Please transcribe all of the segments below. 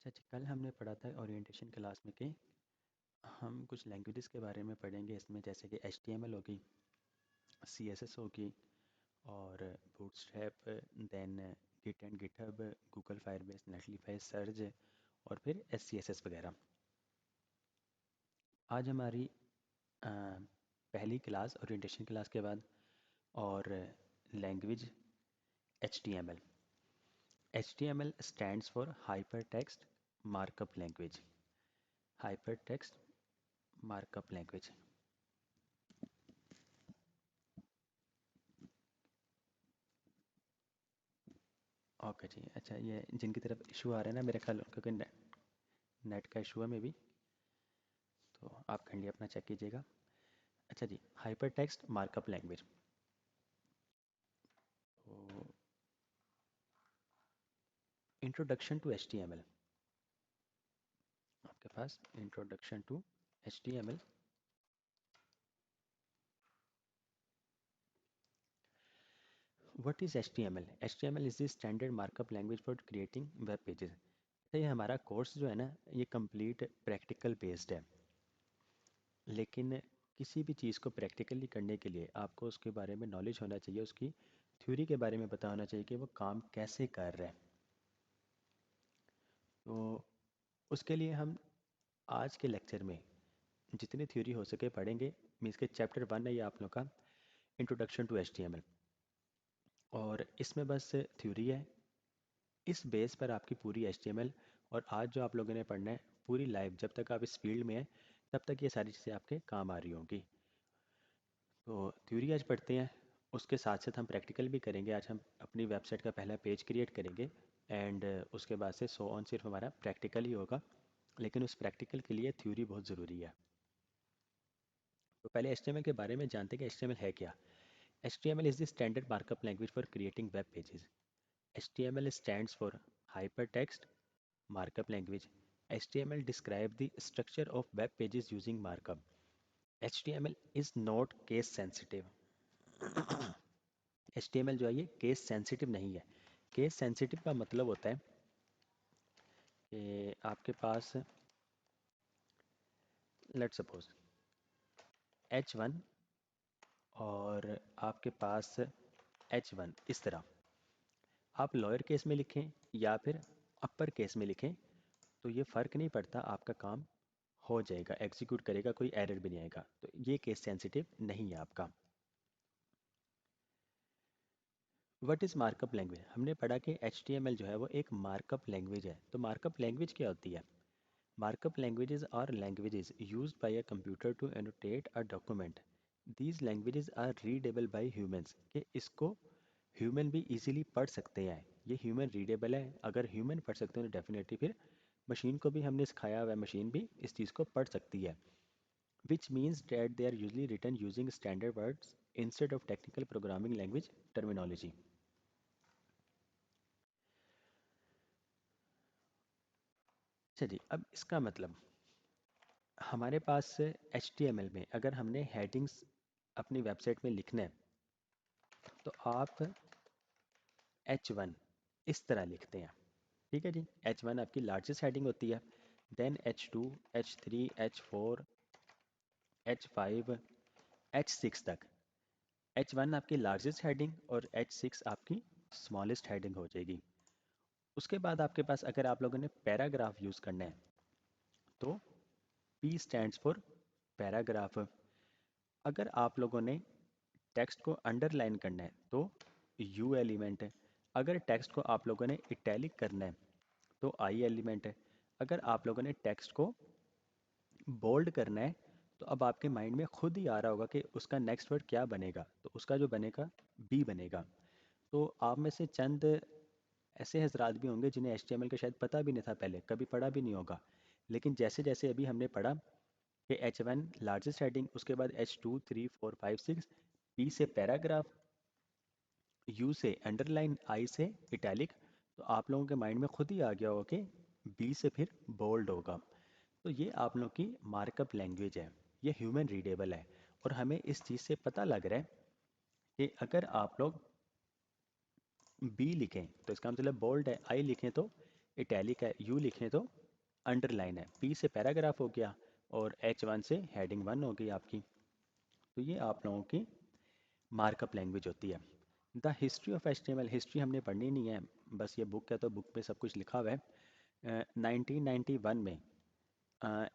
अच्छा जी, कल हमने पढ़ा था ओरिएंटेशन क्लास में कि हम कुछ लैंग्वेजेस के बारे में पढ़ेंगे इसमें, जैसे कि HTML होगी, CSS होगी और Bootstrap, then Git and GitHub, Google Firebase, Netlify, Surge और फिर SCSS वगैरह। आज हमारी पहली क्लास ओरिएंटेशन क्लास के बाद और language HTML। HTML stands for Hypertext Markup Language। Hypertext Markup Language। Okay जी। अच्छा, ये जिनकी तरफ इशू आ रहा है ना, मेरे ख्याल क्योंकि नेट का इशू है मे बी, तो आप काइंडली अपना चेक कीजिएगा। अच्छा जी, हाइपर टेक्स्ट मार्कअप लैंग्वेज। तो इंट्रोडक्शन टू HTML, आपके पास introduction to HTML। What is HTML? HTML is the standard markup language for creating web pages. ये हमारा कोर्स जो है ना, ये कंप्लीट प्रैक्टिकल बेस्ड है, लेकिन किसी भी चीज़ को प्रैक्टिकली करने के लिए आपको उसके बारे में नॉलेज होना चाहिए, उसकी थ्योरी के बारे में पता होना चाहिए कि वो काम कैसे कर रहा है। तो उसके लिए हम आज के लेक्चर में जितनी थ्योरी हो सके पढ़ेंगे। मीन्स के चैप्टर 1 है ये आप लोग का, इंट्रोडक्शन टू HTML, और इसमें बस थ्योरी है। इस बेस पर आपकी पूरी HTML और आज जो आप लोगों ने पढ़ना है पूरी लाइफ, जब तक आप इस फील्ड में हैं तब तक ये सारी चीज़ें आपके काम आ रही होंगी। तो थ्योरी आज पढ़ते हैं, उसके साथ साथ हम प्रैक्टिकल भी करेंगे। आज हम अपनी वेबसाइट का पहला पेज क्रिएट करेंगे एंड उसके बाद से सो ऑन सिर्फ हमारा प्रैक्टिकल ही होगा, लेकिन उस प्रैक्टिकल के लिए थ्योरी बहुत ज़रूरी है। तो पहले HTML के बारे में जानते हैं कि HTML है क्या। HTML is the standard markup language for creating web pages. HTML stands for Hypertext Markup Language. HTML describes the structure of web pages using markup. HTML is not case sensitive. HTML जो है ये case sensitive नहीं है। Case sensitive का मतलब होता है कि आपके पास लेट सपोज H1 और आपके पास H1 इस तरह, आप लोअर केस में लिखें या फिर अपर केस में लिखें तो ये फ़र्क नहीं पड़ता, आपका काम हो जाएगा, एग्जीक्यूट करेगा, कोई एरर भी नहीं आएगा। तो ये केस सेंसिटिव नहीं है आपका। What is markup language? हमने पढ़ा कि HTML जो है वो एक मार्कअप लैंग्वेज है। तो मार्कअप लैंग्वेज क्या होती है? Markup languages are languages used by a computer to annotate a document. These languages are readable by humans. कि इसको ह्यूमन भी इजीली पढ़ सकते हैं, ये ह्यूमन रीडेबल है। अगर ह्यूमन पढ़ सकते हैं तो डेफिनेटली फिर मशीन को भी हमने सिखाया हुआ है, मशीन भी इस चीज़ को पढ़ सकती है। Which means that they are usually written using standard words instead of technical programming language terminology. अच्छा जी, अब इसका मतलब हमारे पास HTML में अगर हमने हेडिंग्स अपनी वेबसाइट में लिखना है तो आप H1 इस तरह लिखते हैं। ठीक है जी, H1 आपकी लार्जेस्ट हेडिंग होती है, then H2, H3, H4, H5, H6 तक। H1 आपकी लार्जेस्ट हेडिंग और H6 आपकी स्मॉलेस्ट हेडिंग हो जाएगी। उसके बाद आपके पास अगर आप लोगों ने पैराग्राफ यूज़ करना है तो P स्टैंड्स फॉर पैराग्राफ। अगर आप लोगों ने टेक्स्ट को अंडरलाइन करना है तो U एलिमेंट है। अगर टेक्स्ट को आप लोगों ने इटैलिक करना है तो I एलिमेंट है। अगर आप लोगों ने टेक्स्ट को बोल्ड करना है तो अब आपके माइंड में खुद ही आ रहा होगा कि उसका नेक्स्ट वर्ड क्या बनेगा, तो उसका जो बनेगा B बनेगा। तो आप में से चंद ऐसे हजरात भी होंगे जिन्हें HTML का शायद पता भी नहीं था, पहले कभी पढ़ा भी नहीं होगा, लेकिन जैसे जैसे अभी हमने पढ़ा कि H1 लार्जेस्ट हेडिंग, उसके बाद H2, 3, 4, 5, 6, P से पैराग्राफ, U से अंडरलाइन, I से इटैलिक, तो आप लोगों के माइंड में खुद ही आ गया होगा कि B से फिर बोल्ड होगा। तो ये आप लोगों की मार्कअप लैंग्वेज है, ये ह्यूमन रीडेबल है। और हमें इस चीज़ से पता लग रहा है कि अगर आप लोग B लिखें तो इसका मतलब बोल्ड है, I लिखें तो इटैलिक है, यू लिखें तो अंडरलाइन है, पी से पैराग्राफ हो गया और H1 से हेडिंग 1 हो गई आपकी। तो ये आप लोगों की मार्कअप लैंग्वेज होती है। The history of HTML, history हमने पढ़नी नहीं है, बस ये बुक है तो बुक पे सब कुछ लिखा हुआ है। 1991 में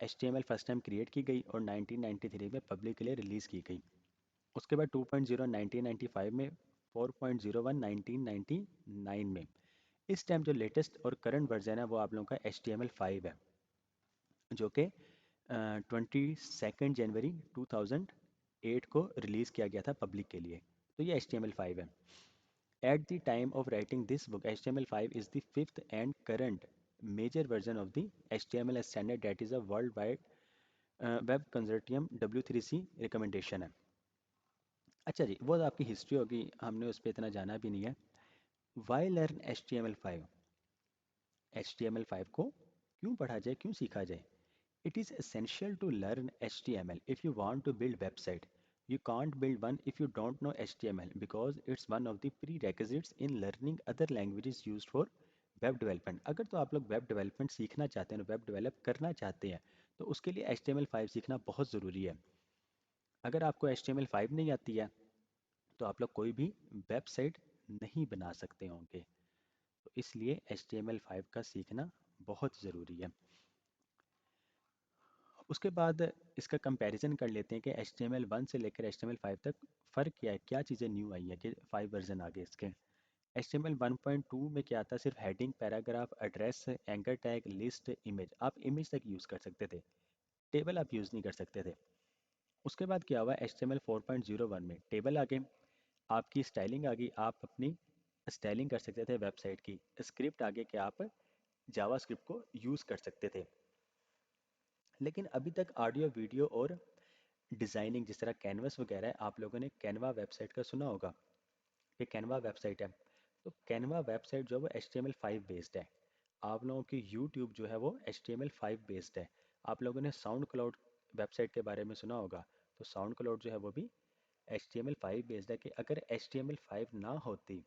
HTML फर्स्ट टाइम क्रिएट की गई और 1993 में पब्लिक के लिए रिलीज़ की गई। उसके बाद 2.0 1995 में, 4.01 1999 में। इस टाइम जो लेटेस्ट और करंट वर्जन है वो आप लोगों का HTML5 है, जो कि 22 जनवरी 2008 को रिलीज़ किया गया था पब्लिक के लिए। तो ये HTML5 है। At the time of writing this book, HTML5 is the fifth and current major version of the HTML standard that is a worldwide web consortium W3C recommendation है। अच्छा जी, वो तो आपकी हिस्ट्री होगी, हमने उस पर इतना जाना भी नहीं है। Y learn HTML5? HTML5 को क्यों पढ़ा जाए, क्यों सीखा जाए? It is essential to learn HTML if you want to build website. You can't build one if you don't know HTML because it's one of the prerequisites in learning other languages used for web development. अगर तो आप लोग web development सीखना चाहते हैं, web develop करना चाहते हैं, तो उसके लिए HTML5 सीखना बहुत ज़रूरी है। अगर आपको HTML5 नहीं आती है तो आप लोग कोई भी वेबसाइट नहीं बना सकते होंगे। तो इसलिए HTML5 का सीखना बहुत ज़रूरी है। उसके बाद इसका कंपैरिजन कर लेते हैं कि HTML1 से लेकर HTML5 तक फ़र्क क्या है, क्या चीज़ें न्यू आई है कि 5 वर्जन आ गए इसके। HTML 1.2 में क्या था, सिर्फ heading, paragraph, address, anchor tag, list, image, आप इमेज तक यूज़ कर सकते थे, टेबल आप यूज़ नहीं कर सकते थे। उसके बाद क्या हुआ, HTML 4.01 में टेबल आ गए, आपकी स्टाइलिंग आ गई, आप अपनी स्टाइलिंग कर सकते थे वेबसाइट की, स्क्रिप्ट आगे कि आप जावास्क्रिप्ट को यूज़ कर सकते थे। लेकिन अभी तक ऑडियो, वीडियो और डिज़ाइनिंग, जिस तरह कैनवस वगैरह है, आप लोगों ने कैनवा वेबसाइट का सुना होगा कि कैनवा वेबसाइट है। तो कैनवा वेबसाइट जो है वो HTML5 बेस्ड है। आप लोगों की यूट्यूब जो है वो HTML5 बेस्ड है। आप लोगों ने साउंड क्लाउड वेबसाइट के बारे में सुना होगा, तो साउंड क्लाउड जो है वो भी HTML5 बेस्ड है। कि अगर HTML5 ना होती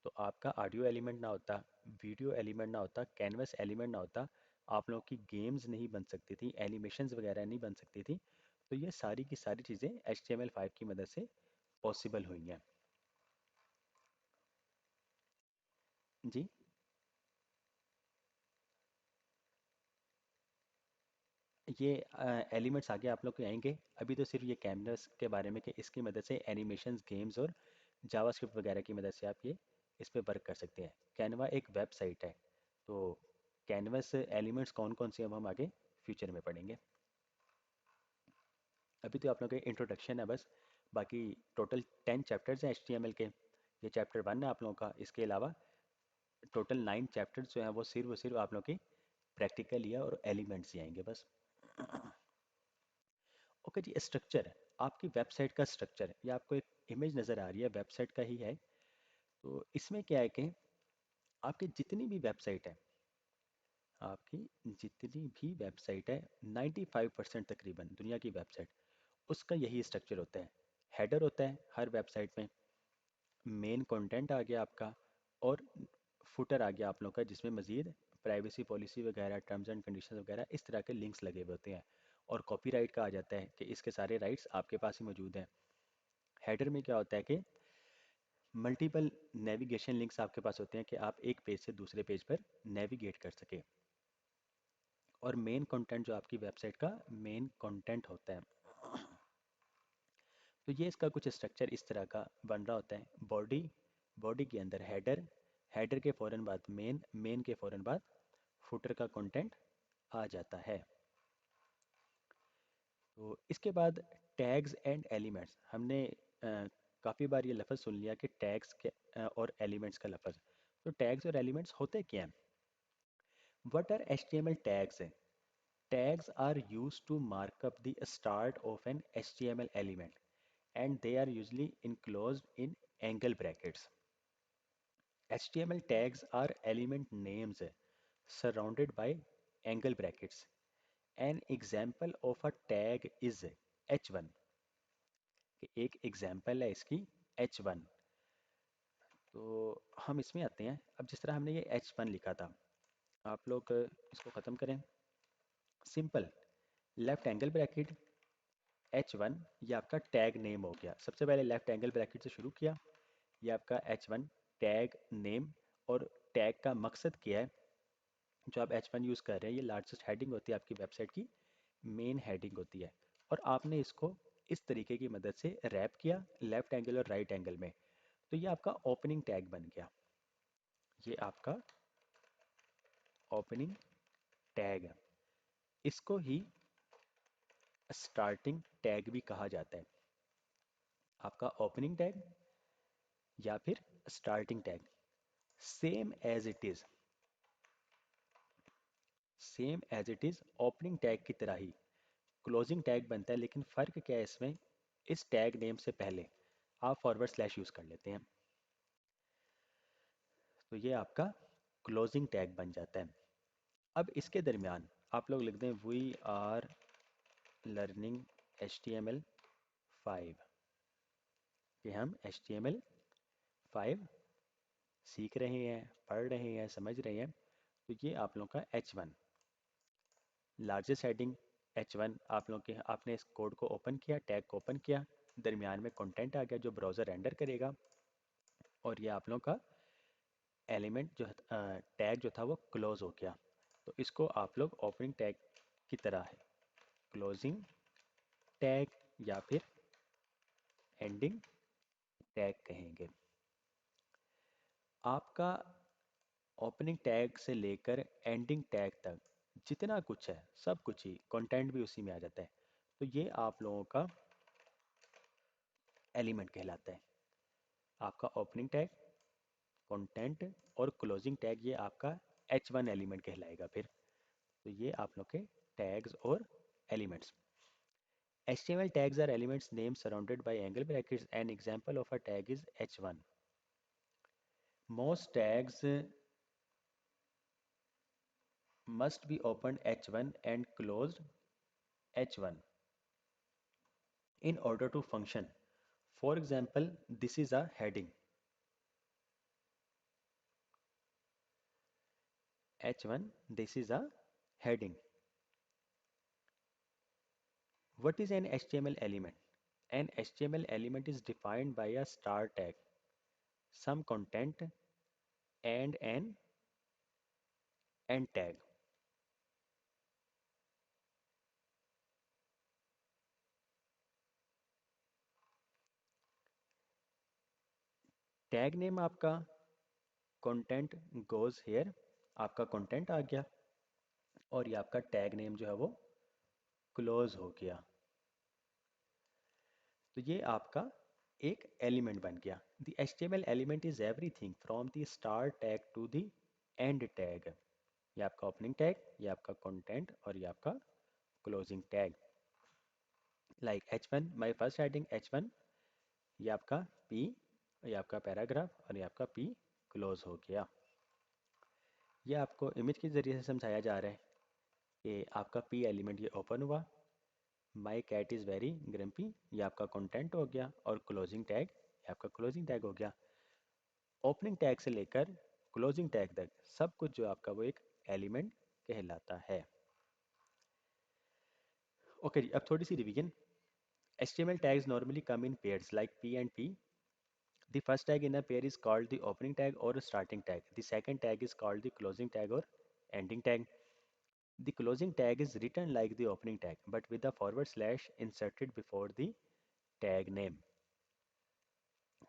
तो आपका ऑडियो एलिमेंट ना होता, वीडियो एलिमेंट ना होता, कैनवस एलिमेंट ना होता, आप लोगों की गेम्स नहीं बन सकती थी, एनिमेशंस वगैरह नहीं बन सकती थी। तो ये सारी की सारी चीज़ें HTML5 की मदद से पॉसिबल हुई हैं। जी, ये एलिमेंट्स आगे आप लोग को आएंगे। अभी तो सिर्फ ये कैनवस के बारे में कि इसकी मदद से एनिमेशंस, गेम्स और जावास्क्रिप्ट वगैरह की मदद से आप ये इस पे वर्क कर सकते हैं। कैनवा एक वेबसाइट है, तो कैनवस एलिमेंट्स कौन कौन से हम आगे फ्यूचर में पढ़ेंगे। अभी तो आप लोगों के इंट्रोडक्शन है बस, बाकी टोटल 10 चैप्टर्स हैं HTML के। ये चैप्टर 1 है आप लोगों का, इसके अलावा टोटल 9 चैप्टर्स जो हैं वो सिर्फ आप लोगों की प्रैक्टिकल ही है और एलिमेंट्स ही आएंगे बस। ओके जी, स्ट्रक्चर, आपकी वेबसाइट का स्ट्रक्चर, ये आपको एक इमेज नज़र आ रही है वेबसाइट का ही है। तो इसमें क्या है कि आपकी जितनी भी वेबसाइट है, आपकी जितनी भी वेबसाइट है, 95% तकरीबन दुनिया की वेबसाइट, उसका यही स्ट्रक्चर होता है। हेडर होता है हर वेबसाइट में, मेन कंटेंट आ गया आपका, और फुटर आ गया आप लोगों का, जिसमें मज़ीद प्राइवेसी पॉलिसी वगैरह, टर्म्स एंड कंडीशंस वगैरह इस तरह के लिंक्स लगे हुए होते हैं। और कॉपीराइट का आ जाता है कि इसके सारे राइट्स आपके पास ही मौजूद हैं। हेडर में क्या होता है कि मल्टीपल नेविगेशन लिंक्स आपके पास होते हैं कि आप एक पेज से दूसरे पेज पर नेविगेट कर सके। और मेन कंटेंट जो आपकी वेबसाइट का मेन कंटेंट होता है, तो ये इसका कुछ स्ट्रक्चर इस तरह का बन रहा होता है। बॉडी, बॉडी के अंदर हेडर, हेडर के फ़ौरन बाद मेन, मेन के फ़ौरन बाद फुटर का कंटेंट आ जाता है। तो इसके बाद टैग्स एंड एलिमेंट्स, हमने काफ़ी बार ये लफ्ज़ सुन लिया कि टैग्स के और एलिमेंट्स का लफ्ज़। तो टैग्स और एलिमेंट्स होते क्या हैं? What are HTML tags? Tags are used to mark up the start of an HTML element, and they are usually enclosed in angle brackets. HTML tags are element names surrounded by angle brackets. An example of a tag is H1, कि एक example है इसकी H1। तो हम इसमें आते हैं। अब जिस तरह हमने ये H1 लिखा था, आप लोग इसको ख़त्म करें। Simple, left angle bracket H1, ये आपका टैग नेम हो गया। सबसे पहले लेफ्ट एंगल ब्रैकेट से शुरू किया, ये आपका H1 टैग नेम। और टैग का मकसद क्या है? जो आप H1 यूज़ कर रहे हैं, ये लार्जेस्ट हेडिंग होती है आपकी वेबसाइट की, मेन हेडिंग होती है। और आपने इसको इस तरीके की मदद से रैप किया लेफ्ट एंगल और राइट एंगल में, तो ये आपका ओपनिंग टैग बन गया। ये आपका ओपनिंग टैग है। इसको ही स्टार्टिंग टैग भी कहा जाता है। आपका ओपनिंग टैग या फिर starting tag, same as it is, same as it is opening tag की तरह ही क्लोजिंग टैग बनता है। लेकिन फ़र्क क्या है इसमें? इस टैग नेम से पहले आप फॉरवर्ड स्लैश यूज़ कर लेते हैं, तो ये आपका क्लोजिंग टैग बन जाता है। अब इसके दरमियान आप लोग लिख दें वी आर लर्निंग HTML5, कि हम HTML5 सीख रहे हैं, पढ़ रहे हैं, समझ रहे हैं। तो ये आप लोगों का H1 लार्जेस्ट हेडिंग। H1 आप लोगों के, आपने इस कोड को ओपन किया, टैग को ओपन किया, दरमियान में कंटेंट आ गया जो ब्राउज़र रेंडर करेगा। और ये आप लोगों का एलिमेंट जो टैग जो था वो क्लोज हो गया। तो इसको आप लोग ओपनिंग टैग की तरह है क्लोजिंग टैग या फिर एंडिंग टैग कहेंगे। आपका ओपनिंग टैग से लेकर एंडिंग टैग तक जितना कुछ है सब कुछ ही, कंटेंट भी उसी में आ जाता है। तो ये आप लोगों का एलिमेंट कहलाता है। आपका ओपनिंग टैग, कंटेंट और क्लोजिंग टैग, ये आपका H1 एलिमेंट कहलाएगा फिर। तो ये आप लोग के टैग्स और elements. HTML tags are elements names surrounded by angle brackets. An example of a tag is H1. Most tags must be opened H1 and closed H1 in order to function. For example, this is a heading. H1, this is a heading. What is an HTML element? An HTML element is defined by a star tag, some content, and an end tag. Tag name आपका content goes hair, आपका content आ गया। और ये आपका tag name जो है वो close हो गया। तो ये आपका एक एलिमेंट बन गया। The HTML element is everything from the start tag to the end tag. ये आपका ओपनिंग टैग, ये आपका कंटेंट और ये आपका closing tag. Like H1, my first heading H1, ये आपका P, ये आपका पैराग्राफ और ये आपका P क्लोज हो गया। ये आपको इमेज के ज़रिए से समझाया जा रहा है कि आपका P एलिमेंट ये ओपन हुआ, my cat is very grumpy, ये आपका कंटेंट हो गया, और क्लोजिंग टैग ये आपका क्लोजिंग टैग हो गया। ओपनिंग टैग से लेकर क्लोजिंग टैग तक सब कुछ जो आपका वो एक एलिमेंट कहलाता है। ओके जी, अब थोड़ी सी revision. HTML tags normally come in pairs like P and P. The first tag in a pair is called the opening tag or starting tag. The second tag is called the closing tag or ending tag. The closing tag is written like the opening tag but with a forward slash inserted before the tag name.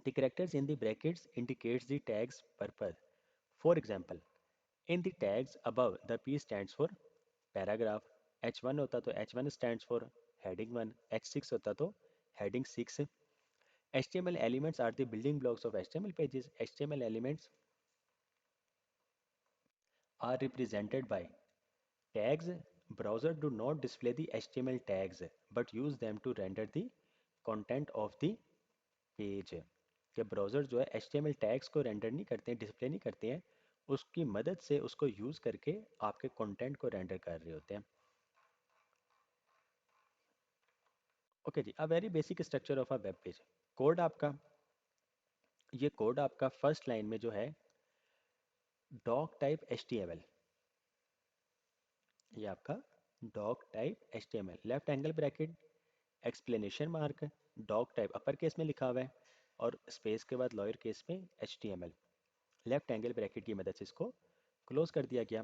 The characters in the brackets indicates the tag's purpose. For example, in the tags above, the P stands for paragraph, H1 होता तो H1 stands for heading 1, H6 होता तो heading 6. HTML elements are the building blocks of HTML pages. HTML elements are represented by tags. Browser do not display the HTML tags but use them to render the content of the page. कि browser जो है HTML tags को render नहीं करते हैं, display नहीं करते हैं, उसकी मदद से उसको यूज़ करके आपके कंटेंट को रेंडर कर रहे होते हैं। ओके जी, a very basic structure of a web page. Code आपका, ये कोड आपका फर्स्ट लाइन में जो है डॉक टाइप HTML, ये आपका doc type HTML, left angle bracket, explanation mark, doc type upper case में लिखा हुआ है और स्पेस के बाद लोअर केस में HTML, लेफ्ट एंगल ब्रैकेट की मदद से इसको क्लोज कर दिया गया।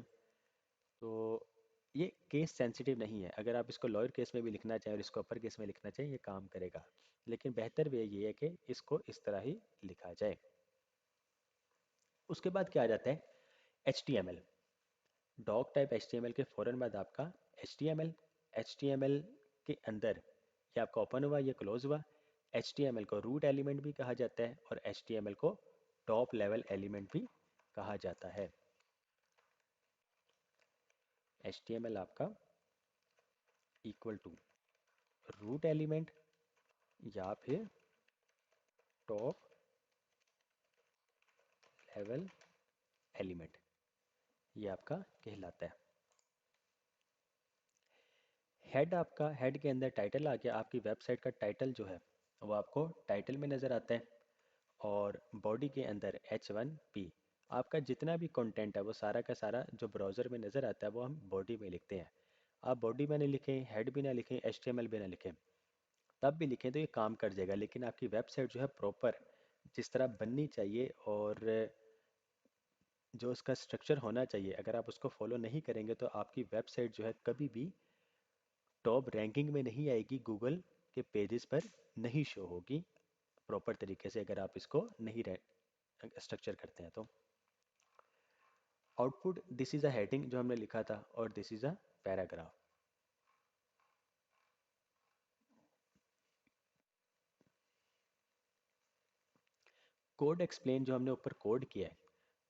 तो ये केस सेंसिटिव नहीं है, अगर आप इसको लोअर केस में भी लिखना चाहें और इसको अपर केस में लिखना चाहें ये काम करेगा, लेकिन बेहतर वे ये है कि इसको इस तरह ही लिखा जाए। उसके बाद क्या आ जाता है, HTML, डॉक टाइप HTML के फ़ौरन बाद आपका HTML, HTML के अंदर ये आपका ओपन हुआ, ये क्लोज हुआ। HTML को रूट एलिमेंट भी कहा जाता है और HTML को टॉप लेवल एलिमेंट भी कहा जाता है। HTML आपका इक्वल टू रूट एलिमेंट या फिर टॉप लेवल एलिमेंट, ये आपका कहलाता है। हेड, आपका हेड के अंदर टाइटल आ गया, आपकी वेबसाइट का टाइटल जो है वो आपको टाइटल में नज़र आता है। और बॉडी के अंदर H1P, आपका जितना भी कंटेंट है वो सारा का सारा जो ब्राउज़र में नज़र आता है वो हम बॉडी में लिखते हैं। आप बॉडी में ना लिखें, हेड भी ना लिखें, HTML भी ना लिखें, तब भी लिखें तो ये काम कर जाएगा, लेकिन आपकी वेबसाइट जो है प्रॉपर जिस तरह बननी चाहिए और जो उसका स्ट्रक्चर होना चाहिए, अगर आप उसको फॉलो नहीं करेंगे तो आपकी वेबसाइट जो है कभी भी टॉप रैंकिंग में नहीं आएगी, गूगल के पेजेस पर नहीं शो होगी प्रॉपर तरीके से, अगर आप इसको नहीं स्ट्रक्चर करते हैं तो। Output, this is a heading जो हमने लिखा था और this is a paragraph. Code explain, जो हमने ऊपर कोड किया है,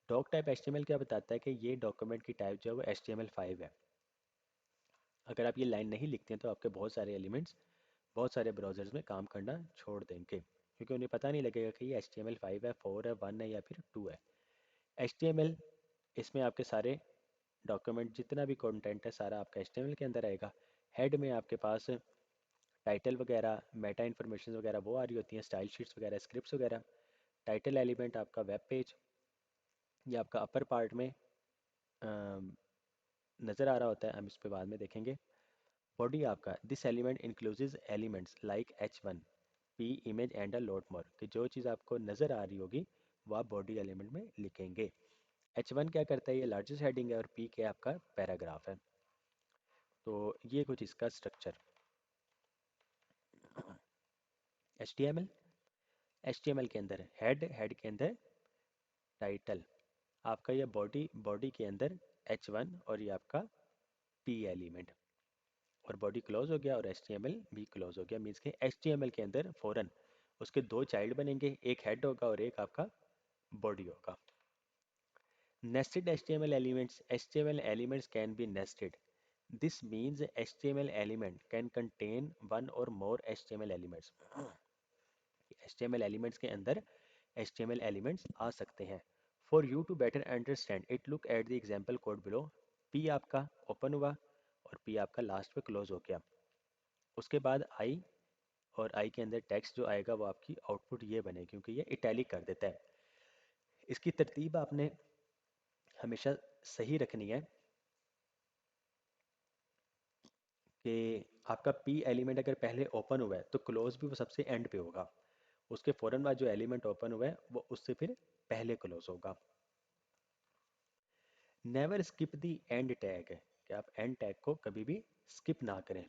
डॉक टाइप HTML क्या बताता है कि ये डॉक्यूमेंट की टाइप जो है वो HTML5 है। अगर आप ये लाइन नहीं लिखते हैं तो आपके बहुत सारे एलिमेंट्स बहुत सारे ब्राउजर्स में काम करना छोड़ देंगे, क्योंकि उन्हें पता नहीं लगेगा कि ये HTML5 है, 4 है, 1 है या फिर 2 है। HTML, इसमें आपके सारे डॉक्यूमेंट जितना भी कंटेंट है सारा आपका HTML के अंदर आएगा। हेड में आपके पास टाइटल वगैरह, मेटा इन्फॉर्मेशन वगैरह वो आ रही होती हैं, स्टाइल शीट्स वगैरह, स्क्रिप्ट्स वगैरह। टाइटल एलिमेंट आपका वेब पेज, ये आपका अपर पार्ट में नज़र आ रहा होता है, हम इस पे बाद में देखेंगे। बॉडी आपका, this element includes elements like H1P image and a lot more, कि जो चीज़ आपको नज़र आ रही होगी वो आप बॉडी एलिमेंट में लिखेंगे। H1 क्या करता है, ये लार्जेस्ट हेडिंग है और P क्या आपका पैराग्राफ है। तो ये कुछ इसका स्ट्रक्चर। HTML, HTML के अंदर हेड, हेड के अंदर टाइटल, आपका ये बॉडी, बॉडी के अंदर H1 और ये आपका P एलिमेंट, और बॉडी क्लोज हो गया और HTML भी क्लोज हो गया। मीन्स के HTML के अंदर फौरन उसके दो चाइल्ड बनेंगे, एक हेड होगा और एक आपका बॉडी होगा। Nested HTML elements, HTML elements can be nested. This means HTML element can contain one or more HTML elements. HTML elements के अंदर HTML elements आ सकते हैं। For you to better understand it, look at the example code below. P आपका open हुआ और P आपका last में close हो गया। उसके बाद I, और I के अंदर टेक्स्ट जो आएगा वो आपकी आउटपुट ये बने, क्योंकि ये इटैलिक कर देता है। इसकी तरतीब आपने हमेशा सही रखनी है कि आपका P एलिमेंट अगर पहले ओपन हुआ है तो क्लोज भी वो सबसे एंड पे होगा, उसके फ़ौरन बाद जो एलिमेंट ओपन हुआ है वो उससे फिर पहले क्लोज होगा। Never skip the and tag, कि आप एंड टैग को कभी भी स्किप ना करें।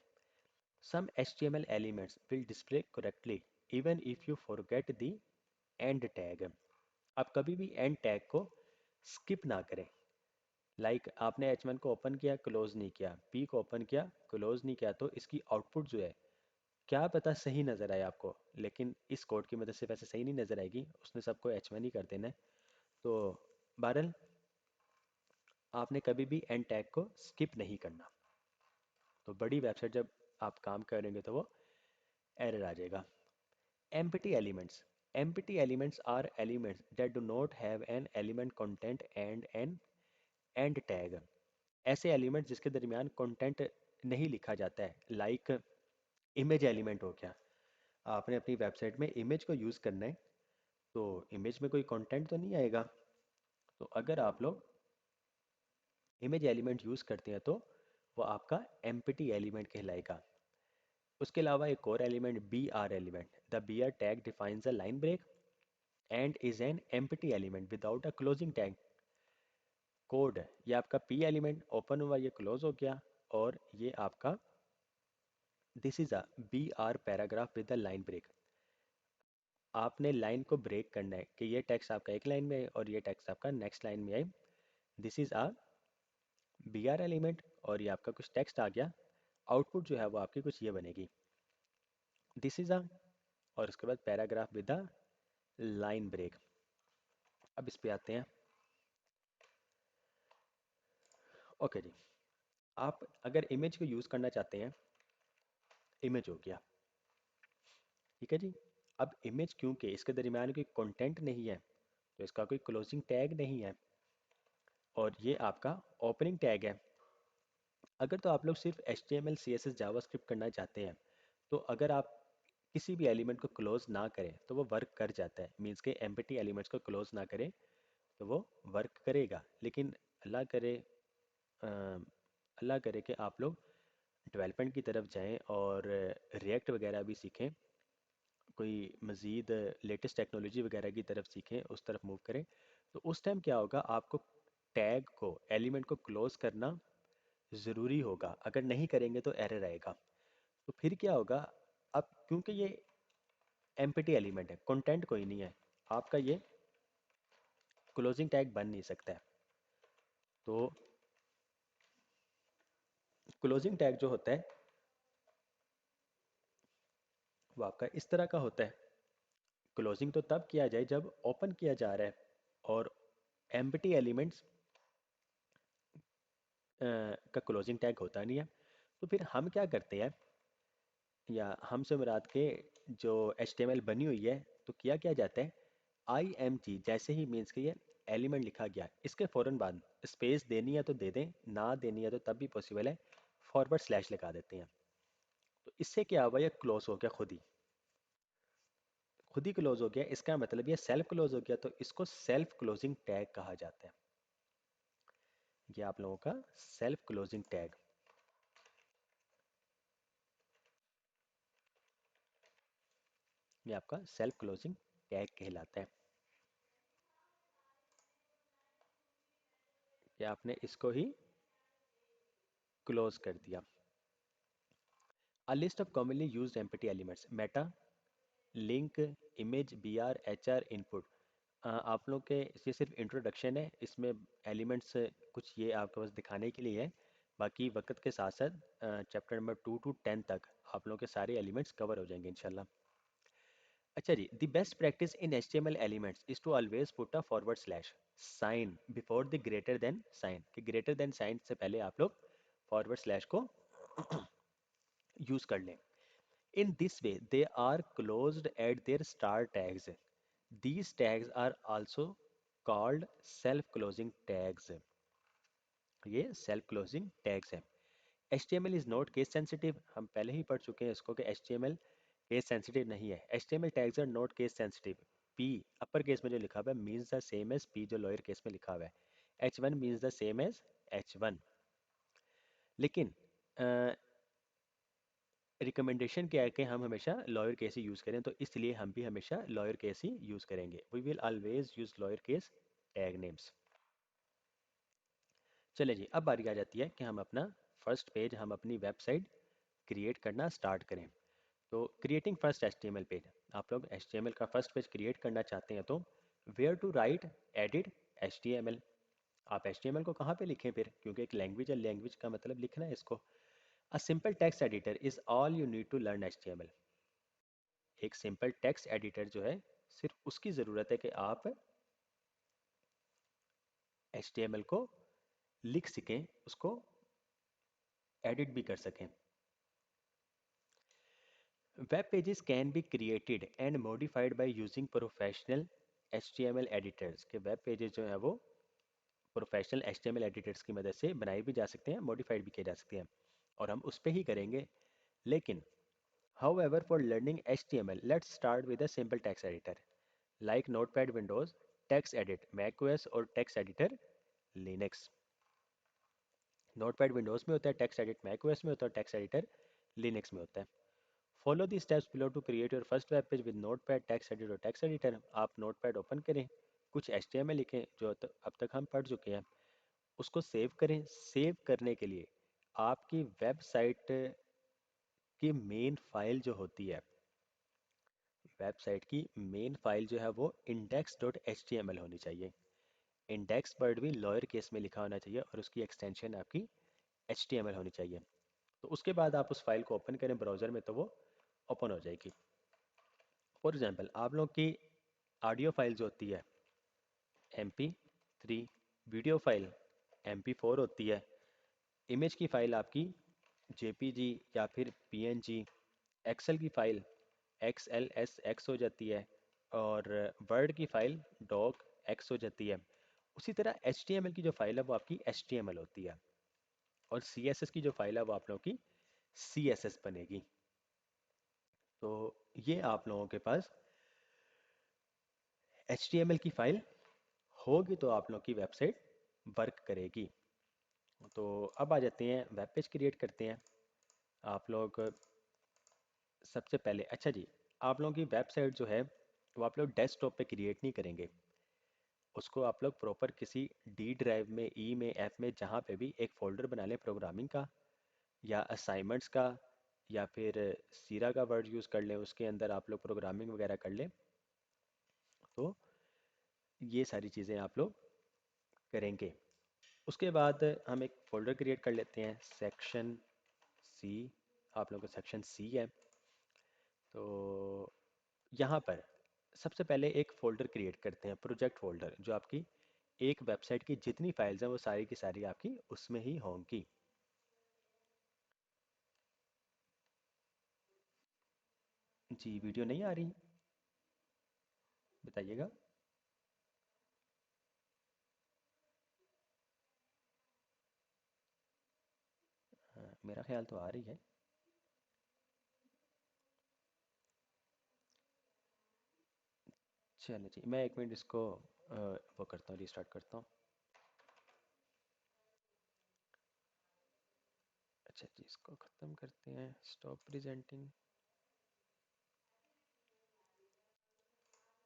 सम HTML elements will display correctly even if you forget the and tag. आप कभी भी एंड टैग को स्किप ना करें। लाइक आपने H1 को ओपन किया, क्लोज नहीं किया, P को ओपन किया, क्लोज नहीं किया, तो इसकी आउटपुट जो है क्या पता सही नज़र आए आपको, लेकिन इस कोड की मदद से वैसे सही नहीं नज़र आएगी, उसने सबको H1 ही कर देना है। तो बहरहाल आपने कभी भी एंड टैग को स्किप नहीं करना। तो बड़ी वेबसाइट जब आप काम करेंगे तो वो एरर आ जाएगा। Empty elements, empty elements are elements that do not have an element content and an end tag. ऐसे एलिमेंट जिसके दरमियान कंटेंट नहीं लिखा जाता है, लाइक इमेज एलिमेंट हो गया। आपने अपनी वेबसाइट में इमेज को यूज़ करना है तो इमेज में कोई कंटेंट तो नहीं आएगा। तो अगर आप लोग इमेज एलिमेंट यूज़ करते हैं तो वो आपका एम्प्टी एलिमेंट कहलाएगा। उसके अलावा एक और element B R element, the B R tag defines a line break and is an empty element without a closing tag. Code, ये आपका पी एलिमेंट ओपन हुआ, ये क्लोज हो गया, और ये आपका this is a B R paragraph with a line break. आपने लाइन को ब्रेक करना है कि ये टेक्स्ट आपका एक लाइन में है और ये टेक्स्ट आपका नेक्स्ट लाइन में है। This is a B R element, और ये आपका कुछ टेक्स्ट आ गया, आउटपुट जो है वो आपकी कुछ ये बनेगी, दिस इज अ, और उसके बाद paragraph with a line break. अब इस पे आते हैं। ओके जी, आप अगर इमेज को यूज़ करना चाहते हैं, इमेज हो गया, ठीक है जी। अब इमेज क्योंकि इसके दरमियान कोई कंटेंट नहीं है, तो इसका कोई क्लोजिंग टैग नहीं है, और ये आपका ओपनिंग टैग है। अगर तो आप लोग सिर्फ HTML CSS जावास्क्रिप्ट करना चाहते हैं, तो अगर आप किसी भी एलिमेंट को क्लोज ना करें तो वो वर्क कर जाता है, मीन्स के एम्प्टी एलिमेंट्स को क्लोज ना करें तो वो वर्क करेगा। लेकिन अल्लाह करे, अल्लाह करे कि आप लोग डेवलपमेंट की तरफ जाएं और रिएक्ट वगैरह भी सीखें, कोई मज़ीद लेटेस्ट टेक्नोलॉजी वगैरह की तरफ सीखें, उस तरफ मूव करें, तो उस टाइम क्या होगा, आपको टैग को, एलिमेंट को क्लोज करना ज़रूरी होगा। अगर नहीं करेंगे तो एरर आएगा। तो फिर क्या होगा, अब क्योंकि ये एम्प्टी एलिमेंट है, कंटेंट कोई नहीं है, आपका ये क्लोजिंग टैग बन नहीं सकता है। तो क्लोजिंग टैग जो होता है वो आपका इस तरह का होता है। क्लोजिंग तो तब किया जाए जब ओपन किया जा रहा है, और एम्प्टी एलिमेंट्स का क्लोजिंग टैग होता नहीं है। तो फिर हम क्या करते हैं, या हमसे मुराद के जो HTML बनी हुई है, तो किया क्या जाता है, IMG जैसे ही मीन्स के ये एलिमेंट लिखा गया, इसके फ़ौरन बाद स्पेस देनी है तो दे दें, ना देनी है तो तब भी पॉसिबल है, फॉरवर्ड स्लैश लगा देते हैं। तो इससे क्या हुआ, ये क्लोज हो गया, खुद ही क्लोज हो गया। इसका मतलब ये सेल्फ क्लोज हो गया, तो इसको सेल्फ क्लोजिंग टैग कहा जाता है। ये आप लोगों का सेल्फ क्लोजिंग टैग, ये आपका सेल्फ क्लोजिंग टैग कहलाता है कि आपने इसको ही क्लोज कर दिया। A list of commonly used empty elements, meta, link, image, B R, H R, input. आप लोग के ये सिर्फ इंट्रोडक्शन है, इसमें एलिमेंट्स कुछ ये आपके पास दिखाने के लिए है। बाकी वक्त के साथ साथ चैप्टर नंबर 2 to 10 तक आप लोगों के सारे एलिमेंट्स कवर हो जाएंगे इंशाल्लाह। अच्छा जी, the best practice in HTML elements is to always put a forward slash sign before the greater than sign, कि ग्रेटर देन साइन से पहले आप लोग फॉरवर्ड स्लैश को यूज कर लें। In this way, they are closed at their start tags. These tags are also called self-closing tags. ये self-closing tags हैं। HTML is not case sensitive, हम पहले ही पढ़ चुके हैं इसको कि HTML case sensitive नहीं है। HTML tags are not case sensitive. P upper case में जो लिखा हुआ है means the same as P जो लोअर केस में लिखा हुआ है। H1 means the same as H1। लेकिन रिकमेंडेशन क्या है कि हम हमेशा लॉयर केस ही यूज़ करें, तो इसलिए हम भी हमेशा लॉयर केस ही यूज़ करेंगे। We will always use lower case tag names. चले जी, अब बारी आ जाती है कि हम अपना फर्स्ट पेज, हम अपनी वेबसाइट क्रिएट करना स्टार्ट करें। तो क्रिएटिंग फर्स्ट HTML पेज, आप लोग HTML का फर्स्ट पेज क्रिएट करना चाहते हैं, तो where to write edit HTML। आप HTML को कहाँ पे लिखें फिर, क्योंकि एक लैंग्वेज है, लैंग्वेज का मतलब लिखना है इसको। A simple text editor is all you need to learn HTML। एक सिंपल टेक्स्ट एडिटर जो है, सिर्फ उसकी ज़रूरत है कि आप HTML को लिख सकें, उसको एडिट भी कर सकें। Web pages can be created and modified by using professional HTML editors, के वेब पेजेस जो है वो प्रोफेशनल HTML एडिटर्स की मदद से बनाए भी जा सकते हैं, मॉडिफाइड भी किए जा सकते हैं, और हम उस पर ही करेंगे। लेकिन however, for learning HTML, let's start with a simple text editor like Notepad Windows, TextEdit macOS, और TextEditor Linux। नोटपैड विंडोज़ में होता है, टेक्स्ट एडिट मैक ओएस में होता है, टेक्स्ट एडिटर लिनक्स में होता है। Follow the steps below to create your first web page with Notepad, text editor और टेक्स्ट एडिटर। आप नोटपैड ओपन करें, कुछ एचटीएमएल लिखें जो अब तक हम पढ़ चुके हैं, उसको सेव करें। सेव करने के लिए आपकी वेबसाइट की मेन फाइल जो होती है, वेबसाइट की मेन फाइल जो है वो index.html होनी चाहिए। इंडेक्स वर्ड भी लोअर केस में लिखा होना चाहिए और उसकी एक्सटेंशन आपकी HTML होनी चाहिए। तो उसके बाद आप उस फाइल को ओपन करें ब्राउज़र में तो वो ओपन हो जाएगी। फॉर एग्जांपल आप लोग की ऑडियो फाइल जो होती है MP3, वीडियो फाइल MP4 होती है, इमेज की फ़ाइल आपकी JPG या फिर PNG, एक्सेल की फ़ाइल XLSX हो जाती है और वर्ड की फ़ाइल डॉक X हो जाती है। उसी तरह HTML की जो फ़ाइल है वो आपकी HTML होती है और CSS की जो फ़ाइल है वो आप लोगों की CSS बनेगी। तो ये आप लोगों के पास HTML की फ़ाइल होगी तो आप लोगों की वेबसाइट वर्क करेगी। तो अब आ जाते हैं वेब पेज क्रिएट करते हैं। आप लोग सबसे पहले, अच्छा जी, आप लोगों की वेबसाइट जो है वो आप लोग डेस्कटॉप पे क्रिएट नहीं करेंगे। उसको आप लोग प्रॉपर किसी डी ड्राइव में, ई में, एफ में, जहाँ पे भी एक फ़ोल्डर बना लें प्रोग्रामिंग का या असाइनमेंट्स का, या फिर सीरा का वर्ड यूज़ कर लें, उसके अंदर आप लोग प्रोग्रामिंग वगैरह कर लें। तो ये सारी चीज़ें आप लोग करेंगे। उसके बाद हम एक फ़ोल्डर क्रिएट कर लेते हैं सेक्शन सी। आप लोगों का सेक्शन सी है। तो यहाँ पर सबसे पहले एक फ़ोल्डर क्रिएट करते हैं, प्रोजेक्ट फ़ोल्डर, जो आपकी एक वेबसाइट की जितनी फाइल्स हैं वो सारी की सारी आपकी उसमें ही होंगी। जी, वीडियो नहीं आ रही, बताइएगा। हाँ, मेरा ख्याल तो आ रही है। चलो जी, मैं एक मिनट इसको वो करता हूँ, रिस्टार्ट करता हूँ। अच्छा जी, इसको ख़त्म करते हैं, स्टॉप प्रेजेंटिंग।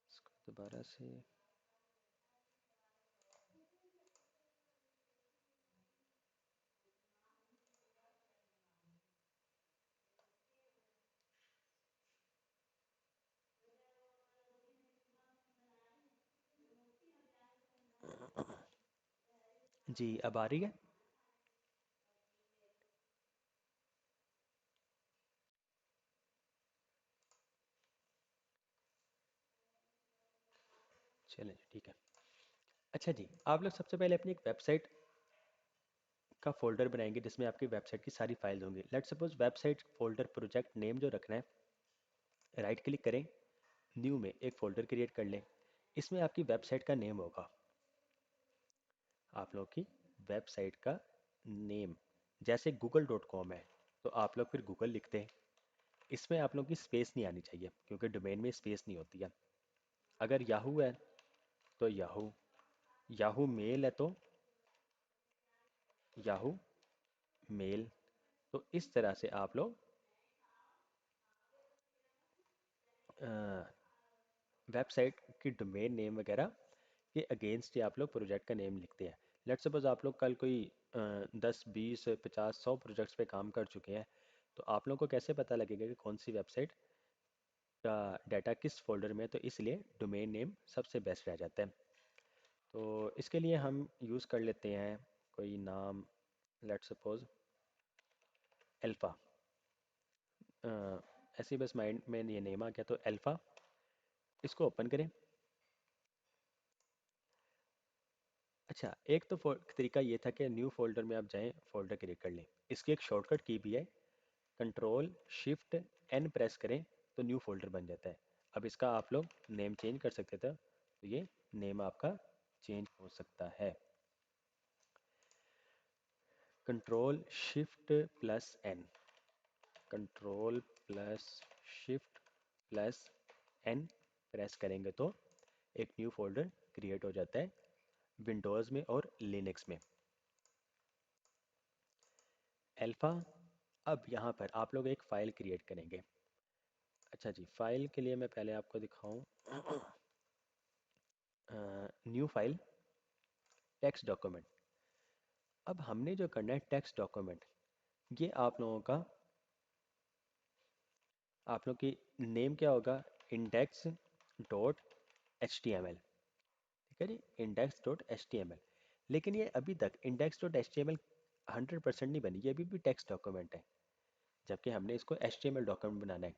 इसको दोबारा से। जी, अब आ रही है। चलें जी, ठीक है। अच्छा जी, आप लोग सबसे पहले अपनी एक वेबसाइट का फोल्डर बनाएंगे जिसमें आपकी वेबसाइट की सारी फाइल्स होंगी। Let suppose website folder project name जो रखना है, राइट क्लिक करें, न्यू में एक फ़ोल्डर क्रिएट कर लें। इसमें आपकी वेबसाइट का नेम होगा, आप लोग की वेबसाइट का नेम। जैसे google.com है तो आप लोग फिर गूगल लिखते हैं। इसमें आप लोग की स्पेस नहीं आनी चाहिए क्योंकि डोमेन में स्पेस नहीं होती है। अगर याहू है तो याहू, याहू मेल है तो याहू मेल। तो इस तरह से आप लोग वेबसाइट की डोमेन नेम वगैरह के अगेंस्ट ही आप लोग प्रोजेक्ट का नेम लिखते हैं। लेट सपोज आप लोग कल कोई 10, 20, 50, 100 प्रोजेक्ट्स पे काम कर चुके हैं, तो आप लोग को कैसे पता लगेगा कि कौन सी वेबसाइट का डाटा किस फोल्डर में है? तो इसलिए डोमेन नेम सबसे बेस्ट रह जाता है। तो इसके लिए हम यूज़ कर लेते हैं कोई नाम, लेट सपोज अल्फ़ा। ऐसे ही बस माइंड में ये नेम आ गया तो अल्फ़ा, इसको ओपन करें। अच्छा, एक तो तरीका ये था कि न्यू फोल्डर में आप जाएं, फोल्डर क्रिएट कर लें। इसकी एक शॉर्टकट की भी है, कंट्रोल शिफ्ट एन प्रेस करें तो न्यू फोल्डर बन जाता है। अब इसका आप लोग नेम चेंज कर सकते थे, तो ये नेम आपका चेंज हो सकता है। Control shift plus N, control plus shift plus N press करेंगे तो एक न्यू फोल्डर क्रिएट हो जाता है विंडोज़ में और लिनक्स में। अल्फ़ा। अब यहाँ पर आप लोग एक फ़ाइल क्रिएट करेंगे। अच्छा जी, फ़ाइल के लिए मैं पहले आपको दिखाऊं। New file, text document. अब हमने जो करना है टेक्स्ट डॉक्यूमेंट, ये आप लोग की नेम क्या होगा, index dot H T M L. ठीक है जी, index dot H T M L. लेकिन ये अभी तक index dot H T M L 100% नहीं बनी, ये अभी भी टेक्स्ट डॉक्यूमेंट है, जबकि हमने इसको H T M L document बनाना है।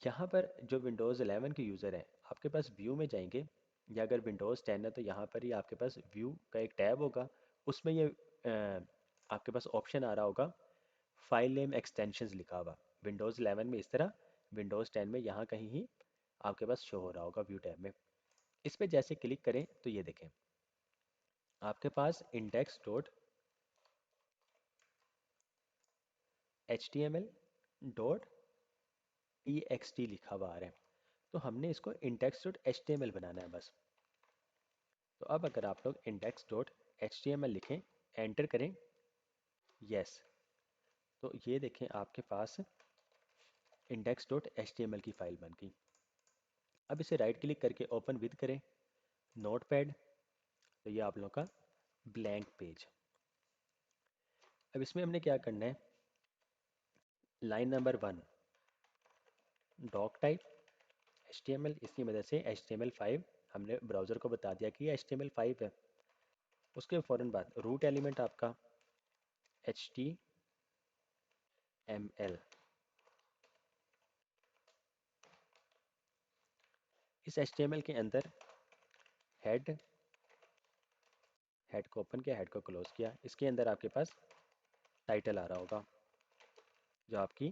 यहाँ पर जो विंडोज़ 11 के यूज़र हैं, आपके पास व्यू में जाएंगे, या अगर विंडोज़ 10 है तो यहाँ पर ही आपके पास व्यू का एक टैब होगा, उसमें ये आपके पास ऑप्शन आ रहा होगा फाइल नेम एक्सटेंशंस लिखा हुआ। विंडोज़ 11 में इस तरह, विंडोज़ 10 में यहाँ कहीं ही आपके पास शो हो रहा होगा व्यू टैब में। इस पर जैसे क्लिक करें तो ये देखें, आपके पास index dot H T M L dot T X T लिखा हुआ आ रहा है। तो हमने इसको index dot H T M L बनाना है बस। तो अब अगर आप लोग index dot H T M L लिखें, एंटर करें, यस, तो ये देखें आपके पास index dot H T M L की फ़ाइल बन गई। अब इसे राइट क्लिक करके ओपन विद करें नोट पैड, तो ये आप लोगों का ब्लैंक पेज। अब इसमें हमने क्या करना है, line number 1, doc type H T M L, इसकी मदद से एच टी एम एल 5 हमने ब्राउज़र को बता दिया कि ये एच टी एम एल 5 है। उसके फ़ौरन बाद रूट एलिमेंट आपका एच टी एम एल। इस एच टी एम एल के अंदर हेड, हेड को ओपन किया, हेड को क्लोज किया, इसके अंदर आपके पास टाइटल आ रहा होगा, जो आपकी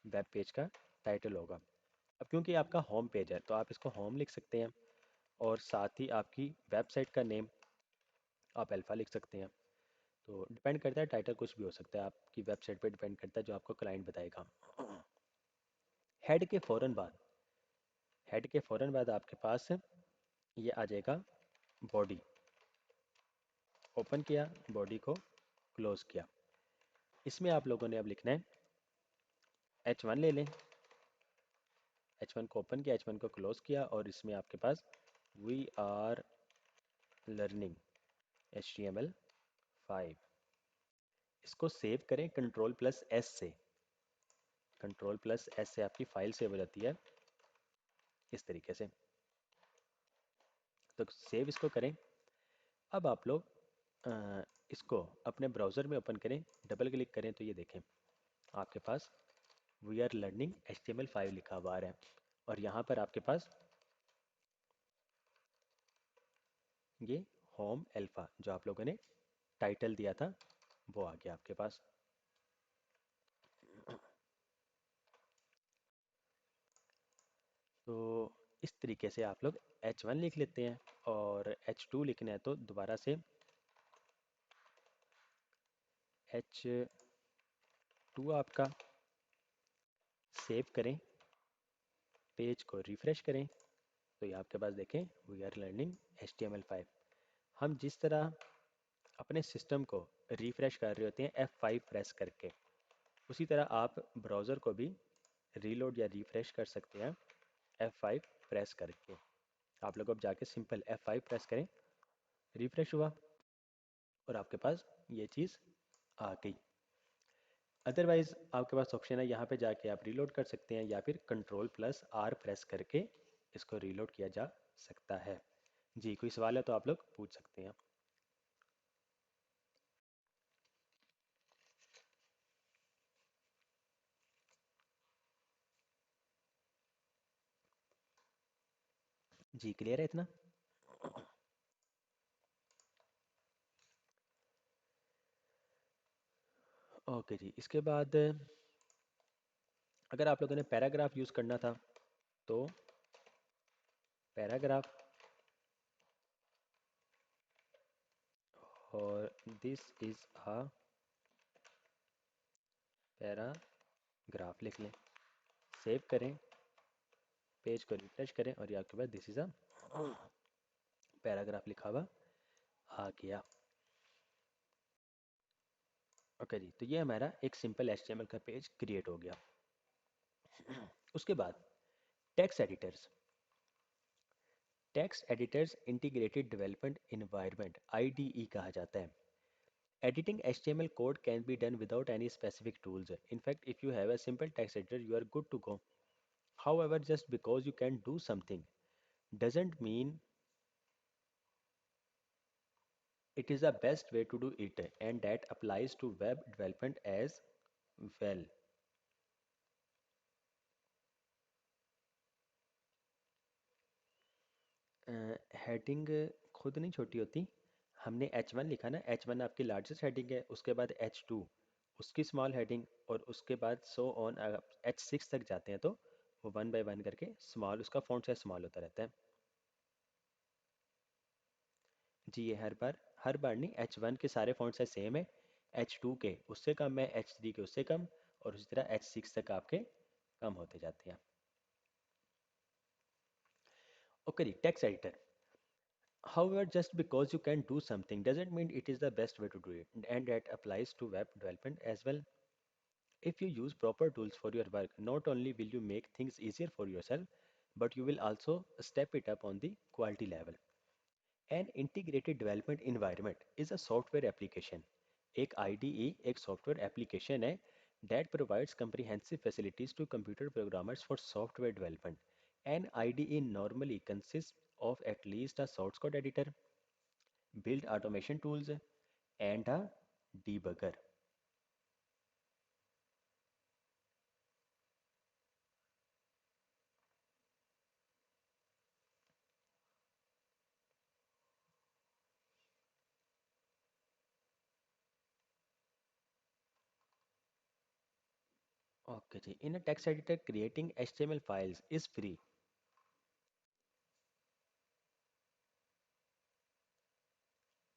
वेब पेज का टाइटल होगा। अब क्योंकि आपका होम पेज है तो आप इसको होम लिख सकते हैं, और साथ ही आपकी वेबसाइट का नेम आप अल्फ़ा लिख सकते हैं। तो डिपेंड करता है, टाइटल कुछ भी हो सकता है, आपकी वेबसाइट पे डिपेंड करता है जो आपको क्लाइंट बताएगा। हेड के फ़ौरन बाद, हेड के फ़ौरन बाद आपके पास ये आ जाएगा बॉडी। ओपन किया, बॉडी को क्लोज किया। इसमें आप लोगों ने अब लिखना है H1 ले लें, H1 को ओपन किया, H1 को क्लोज किया, और इसमें आपके पास वी आर लर्निंग HTML5। इसको सेव करें कंट्रोल प्लस एस से, कंट्रोल प्लस एस से आपकी फाइल सेव हो जाती है इस तरीके से। तो सेव इसको करें। अब आप लोग इसको अपने ब्राउज़र में ओपन करें, डबल क्लिक करें तो ये देखें आपके पास वी आर लर्निंग HTML5 लिखा हुआ आ रहा है, और यहाँ पर आपके पास ये होम अल्फ़ा जो आप लोगों ने टाइटल दिया था वो आ गया आपके पास। तो इस तरीके से आप लोग H1 लिख लेते हैं, और H2 लिखना है तो दोबारा से H2 आपका सेव करें, पेज को रिफ़्रेश करें, तो ये आपके पास देखें वी आर लर्निंग HTML5। हम जिस तरह अपने सिस्टम को रिफ़्रेश कर रहे होते हैं F5 प्रेस करके, उसी तरह आप ब्राउज़र को भी रीलोड या रिफ़्रेश कर सकते हैं F5 प्रेस करके। आप लोग अब जाके सिंपल F5 प्रेस करें, रिफ़्रेश हुआ, और आपके पास ये चीज़ आ गई। अदरवाइज़ आपके पास ऑप्शन है, यहाँ पे जाके आप रीलोड कर सकते हैं, या फिर कंट्रोल प्लस आर प्रेस करके इसको रीलोड किया जा सकता है। जी, कोई सवाल है तो आप लोग पूछ सकते हैं। जी, क्लियर है इतना? ओके जी, इसके बाद अगर आप लोगों ने पैराग्राफ यूज़ करना था तो पैराग्राफ, और दिस इज़ अ पैराग्राफ लिख लें, सेव करें, पेज को रिफ्रेश करें, और ये आपके पास दिस इज़ अ पैराग्राफ लिखा हुआ आ गया। ओके जी, तो ये हमारा एक सिंपल HTML का पेज क्रिएट हो गया। उसके बाद text editors. Text editors integrated development environment IDE कहा जाता है। Editing HTML code can be done without any specific tools. In fact, if you have a simple text editor, you are good to go. However, just because you can do something doesn't mean it is the best way to do it, and that applies to web development as well. Heading खुद नहीं छोटी होती। हमने H1 लिखा ना, H1 आपकी largest heading है, उसके बाद H2 उसकी स्मॉल हेडिंग, और उसके बाद सो ऑन H6 तक जाते हैं तो वो वन बाय वन करके स्मॉल, उसका फॉन्ट साइज स्मॉल होता रहता है। जी, ये हर बार नहीं, H1 के सारे फॉन्ट साइज सेम है, H2 के उससे कम है, H3 के उससे कम, और उसी तरह H6 तक आपके कम होते जाते हैं। ओके जी, text editor. However, just because you can do something doesn't mean it is the best way to do it, and that applies to web development as well. If you use proper tools for your work, not only will you make things easier for yourself, but you will also step it up on the quality level. An integrated development environment is a software application. एक IDE एक software application है that provides comprehensive facilities to computer programmers for software development. An IDE normally consists of at least a source code editor, build automation tools, and a debugger. Okay जी, in a text editor, creating HTML files is free.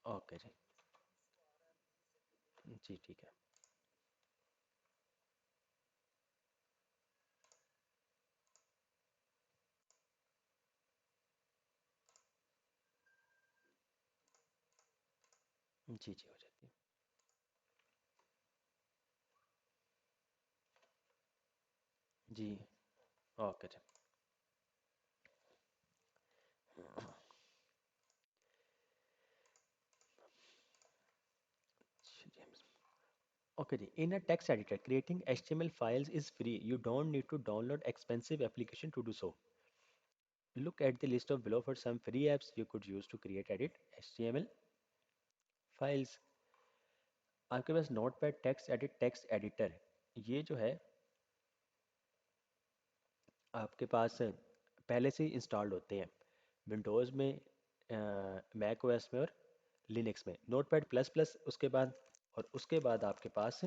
ओके जी, जी ठीक है। जी जी, हो जाती है जी। ओके जी। Okay, in a text editor, creating HTML files is free. You don't need to download expensive application to do so. Look at the list of below for some free apps you could use to create edit HTML files. आपके पास notepad text editor, ये जो है आपके पास पहले से ही installed होते हैं Windows में, मैक ओएस में और लिनक्स में। नोटपैड प्लस प्लस उसके बाद, और उसके बाद आपके पास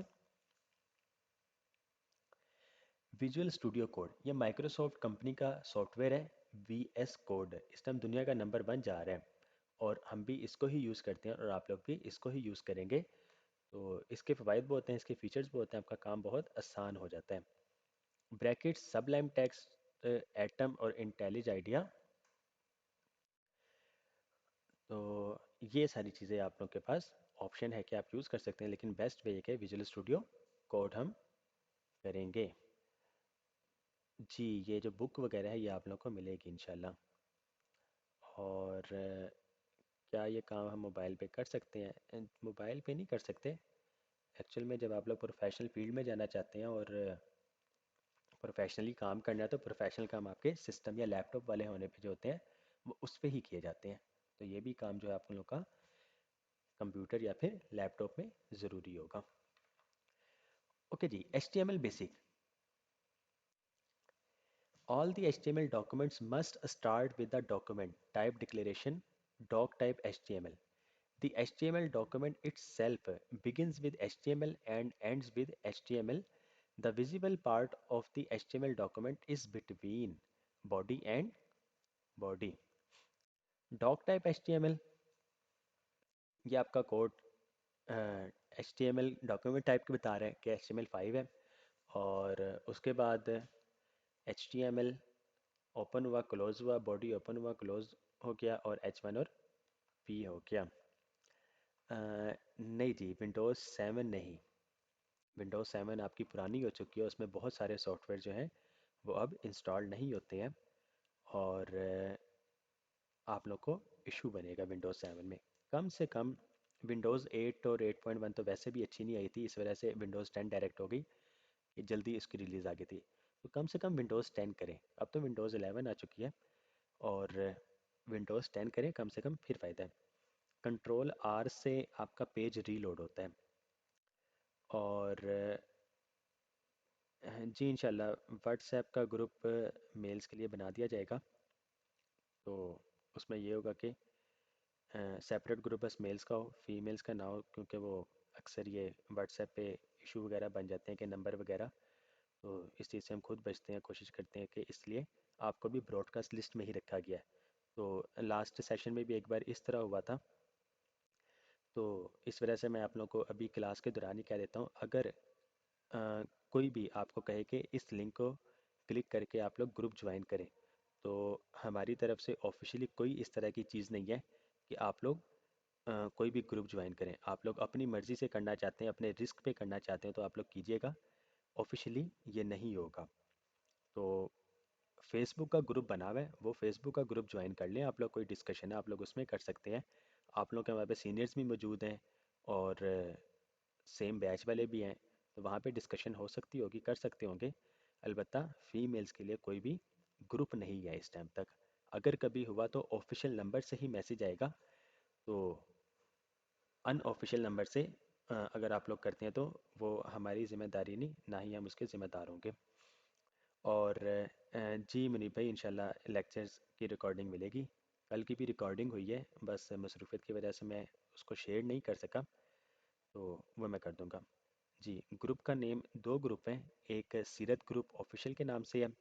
विजुअल स्टूडियो कोड। ये माइक्रोसॉफ्ट कंपनी का सॉफ्टवेयर है। VS कोड इस टाइम दुनिया का नंबर 1 जा रहा है, और हम भी इसको ही यूज़ करते हैं, और आप लोग भी इसको ही यूज़ करेंगे। तो इसके फ़वाइद बहुत हैं, इसके फीचर्स बहुत हैं, आपका काम बहुत आसान हो जाता है। ब्रैकेट्स, सबलाइम टेक्स्ट, एटम और इंटेलिज आइडिया, तो ये सारी चीज़ें आप लोग के पास ऑप्शन है कि आप यूज़ कर सकते हैं, लेकिन बेस्ट वे ये है विजुअल स्टूडियो कोड हम करेंगे। जी, ये जो बुक वगैरह है ये आप लोग को मिलेगी इंशाल्लाह। और क्या ये काम हम मोबाइल पे कर सकते हैं? मोबाइल पे नहीं कर सकते एक्चुअल में। जब आप लोग प्रोफेशनल फील्ड में जाना चाहते हैं और प्रोफेशनली काम करना है, तो प्रोफेशनल काम आपके सिस्टम या लैपटॉप वाले होने पे जो होते हैं वो उस पे ही किए जाते हैं। तो ये भी काम जो है आप लोग का कंप्यूटर या फिर लैपटॉप में ज़रूरी होगा। ओके जी, HTML basic. All the HTML documents must start with the document type declaration doc type HTML. The HTML document itself begins with HTML and ends with HTML. The visible part of the HTML document is between body and body. Doc type HTML, ये आपका code HTML document type के बता रहा है कि HTML5 है, और उसके बाद HTML ओपन हुआ क्लोज हुआ, बॉडी ओपन हुआ क्लोज हो गया, और H1 और P हो गया। नहीं जी, विंडोज़ 7 नहीं। विंडोज़ 7 आपकी पुरानी हो चुकी है, उसमें बहुत सारे सॉफ्टवेयर जो हैं वो अब इंस्टॉल नहीं होते हैं, और आप लोग को इशू बनेगा विंडोज़ 7 में। कम से कम विंडोज़ 8 और 8.1 तो वैसे भी अच्छी नहीं आई थी, इस वजह से विंडोज़ 10 डायरेक्ट हो गई कि जल्दी इसकी रिलीज़ आ गई थी। तो कम से कम विंडोज़ 10 करें। अब तो विंडोज़ 11 आ चुकी है, और विंडोज़ 10 करें कम से कम, फिर फ़ायदा है। कंट्रोल आर से आपका पेज रीलोड होता है। और जी इंशाल्लाह व्हाट्सएप का ग्रुप मेल्स के लिए बना दिया जाएगा। तो उसमें ये होगा कि सेपरेट ग्रुप बस मेल्स का हो, फीमेल्स का ना हो, क्योंकि वो अक्सर ये व्हाट्सएप पे इशू वगैरह बन जाते हैं कि नंबर वगैरह। तो इस चीज़ से हम खुद बचते हैं, कोशिश करते हैं कि इसलिए आपको भी ब्रॉडकास्ट लिस्ट में ही रखा गया है। तो लास्ट सेशन में भी एक बार इस तरह हुआ था, तो इस वजह से मैं आप लोगों को अभी क्लास के दौरान ही कह देता हूँ, अगर कोई भी आपको कहे कि इस लिंक को क्लिक करके आप लोग ग्रुप ज्वाइन करें, तो हमारी तरफ से ऑफिशियली कोई इस तरह की चीज़ नहीं है कि आप लोग कोई भी ग्रुप ज्वाइन करें। आप लोग अपनी मर्ज़ी से करना चाहते हैं, अपने रिस्क पे करना चाहते हैं तो आप लोग कीजिएगा, ऑफिशियली ये नहीं होगा। तो फेसबुक का ग्रुप बना हुआ है, वो फेसबुक का ग्रुप ज्वाइन कर लें आप लोग, कोई डिस्कशन है आप लोग उसमें कर सकते हैं। आप लोग के वहाँ पे सीनियर्स भी मौजूद हैं, और सेम बैच वाले भी हैं, तो वहाँ पे डिस्कशन हो सकती होगी, कर सकते होंगे। अलबत्ता फ़ीमेल्स के लिए कोई भी ग्रुप नहीं है इस टाइम तक। अगर कभी हुआ तो ऑफिशियल नंबर से ही मैसेज आएगा। तो अनऑफिशियल नंबर से अगर आप लोग करते हैं तो वो हमारी ज़िम्मेदारी नहीं, ना ही हम उसके ज़िम्मेदार होंगे। और जी मुनीब भाई, इंशाल्लाह लेक्चर्स की रिकॉर्डिंग मिलेगी। कल की भी रिकॉर्डिंग हुई है, बस मसरूफियत की वजह से मैं उसको शेयर नहीं कर सका, तो वो मैं कर दूंगा। जी, ग्रुप का नेम, दो ग्रुप हैं, एक सीरत ग्रुप ऑफिशियल के नाम से है,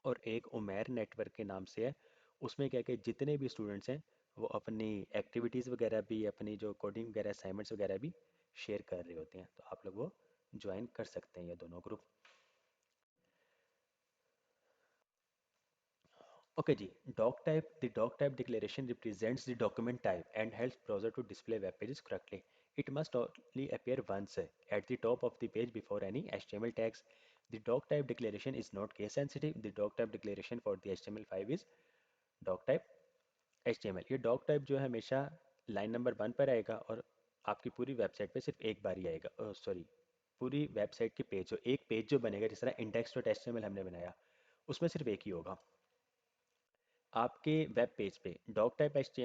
और एक उमैर नेटवर्क के नाम से है। उसमें क्या कि जितने भी स्टूडेंट्स हैं वो अपनी एक्टिविटीज़ वगैरह भी, अपनी जो कोडिंग वगैरह असाइनमेंट्स वगैरह भी शेयर कर रहे होते हैं, तो आप लोग वो ज्वाइन कर सकते हैं ये दोनों ग्रुप। Okay जी, doc type, the doc type declaration represents the document type and helps browser to display web pages correctly. It must only appear once at the top of the page before any HTML tags. The doc type declaration is not case sensitive. The doc type declaration for the HTML5 is doc type HTML। ये doc type जो है हमेशा line number 1 पर आएगा, और आपकी पूरी website पे सिर्फ एक बार ही आएगा। सॉरी, पूरी वेबसाइट के पेज, जो एक पेज जो बनेगा, जिस तरह index.html हमने बनाया, उसमें सिर्फ एक ही होगा। आपके वेब पेज पे doc type H T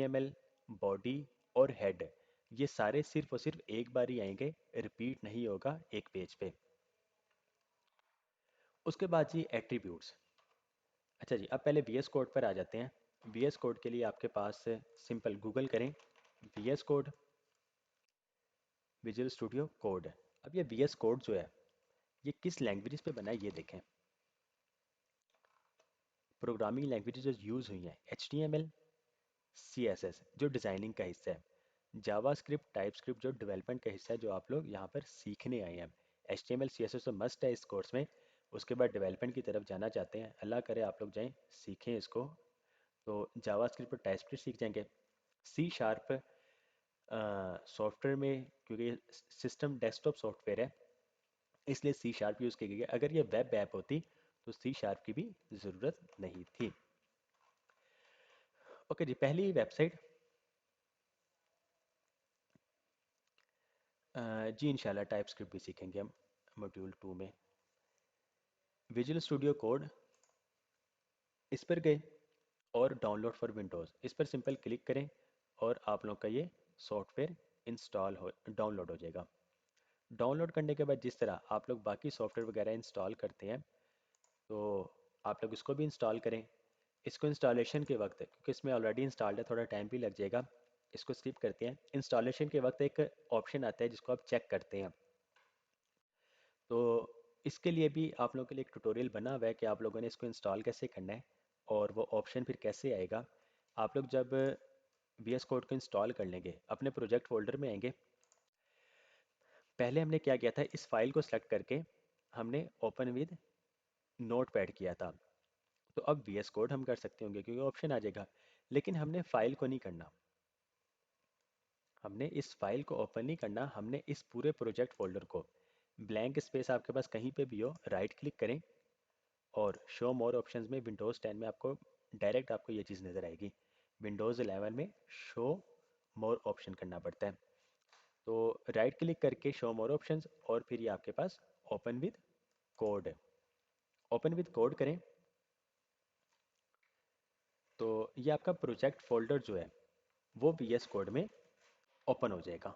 M L, body और हेड, ये सारे सिर्फ और सिर्फ एक बार ही आएंगे, रिपीट नहीं होगा एक पेज पे। उसके बाद जी एट्रीब्यूट्स। अच्छा जी, अब पहले वी एस कोड पर आ जाते हैं। वी एस कोड के लिए आपके पास सिंपल गूगल करें, V S code, visual studio code. अब ये वी एस कोड जो है ये किस लैंग्वेज पे बना है ये देखें। प्रोग्रामिंग लैंग्वेज जो यूज़ हुई हैं, H T M L, C S S जो डिज़ाइनिंग का हिस्सा है, जावा स्क्रिप्ट, टाइप स्क्रिप्ट जो डेवलपमेंट का हिस्सा है, जो आप लोग यहाँ पर सीखने आए हैं। H T M L C S S तो मस्ट है इस कोर्स में। उसके बाद डेवलपमेंट की तरफ जाना चाहते हैं, अल्लाह करे आप लोग जाएं, सीखें इसको, तो जावा स्क्रिप्ट और टाइप स्क्रिप्ट सीख जाएंगे। सी शार्प सॉफ्टवेयर में, क्योंकि सिस्टम डेस्कटॉप सॉफ्टवेयर है, इसलिए सी शार्प यूज़ की गई है। अगर ये वेब ऐप होती तो सी शार्प की भी ज़रूरत नहीं थी। ओके जी, पहली वेबसाइट, जी इंशाल्लाह टाइप स्क्रिप्ट भी सीखेंगे हम मॉड्यूल 2 में। विजुअल स्टूडियो कोड, इस पर गए, और डाउनलोड फॉर विंडोज़, इस पर सिंपल क्लिक करें, और आप लोग का ये सॉफ्टवेयर इंस्टॉल हो, डाउनलोड हो जाएगा। डाउनलोड करने के बाद जिस तरह आप लोग बाकी सॉफ्टवेयर वगैरह इंस्टॉल करते हैं, तो आप लोग इसको भी इंस्टॉल करें। इसको इंस्टॉलेशन के वक्त, क्योंकि इसमें ऑलरेडी इंस्टॉल्ड है, थोड़ा टाइम भी लग जाएगा, इसको स्किप करते हैं। इंस्टॉलेशन के वक्त एक ऑप्शन आता है जिसको आप चेक करते हैं, तो इसके लिए भी आप लोगों के लिए एक ट्यूटोरियल बना हुआ है कि आप लोगों ने इसको इंस्टॉल कैसे करना है, और वो ऑप्शन फिर कैसे आएगा। आप लोग जब वी एस कोड को इंस्टॉल कर लेंगे, अपने प्रोजेक्ट फोल्डर में आएंगे। पहले हमने क्या किया था, इस फाइल को सेलेक्ट करके हमने ओपन विद नोट पैड किया था, तो अब वी एस कोड हम कर सकते होंगे क्योंकि ऑप्शन आ जाएगा। लेकिन हमने फाइल को नहीं करना, हमने इस फाइल को ओपन नहीं करना, हमने इस पूरे प्रोजेक्ट फोल्डर को, ब्लैंक स्पेस आपके पास कहीं पे भी हो, राइट क्लिक करें और शो मोर ऑप्शंस में विंडोज़ 10 में आपको डायरेक्ट आपको ये चीज़ नज़र आएगी। विंडोज़ 11 में शो मोर ऑप्शन करना पड़ता है। तो राइट क्लिक करके शो मोर ऑप्शंस और फिर ये आपके पास ओपन विद कोड है। ओपन विद कोड करें तो ये आपका प्रोजेक्ट फोल्डर जो है वो VS कोड में ओपन हो जाएगा।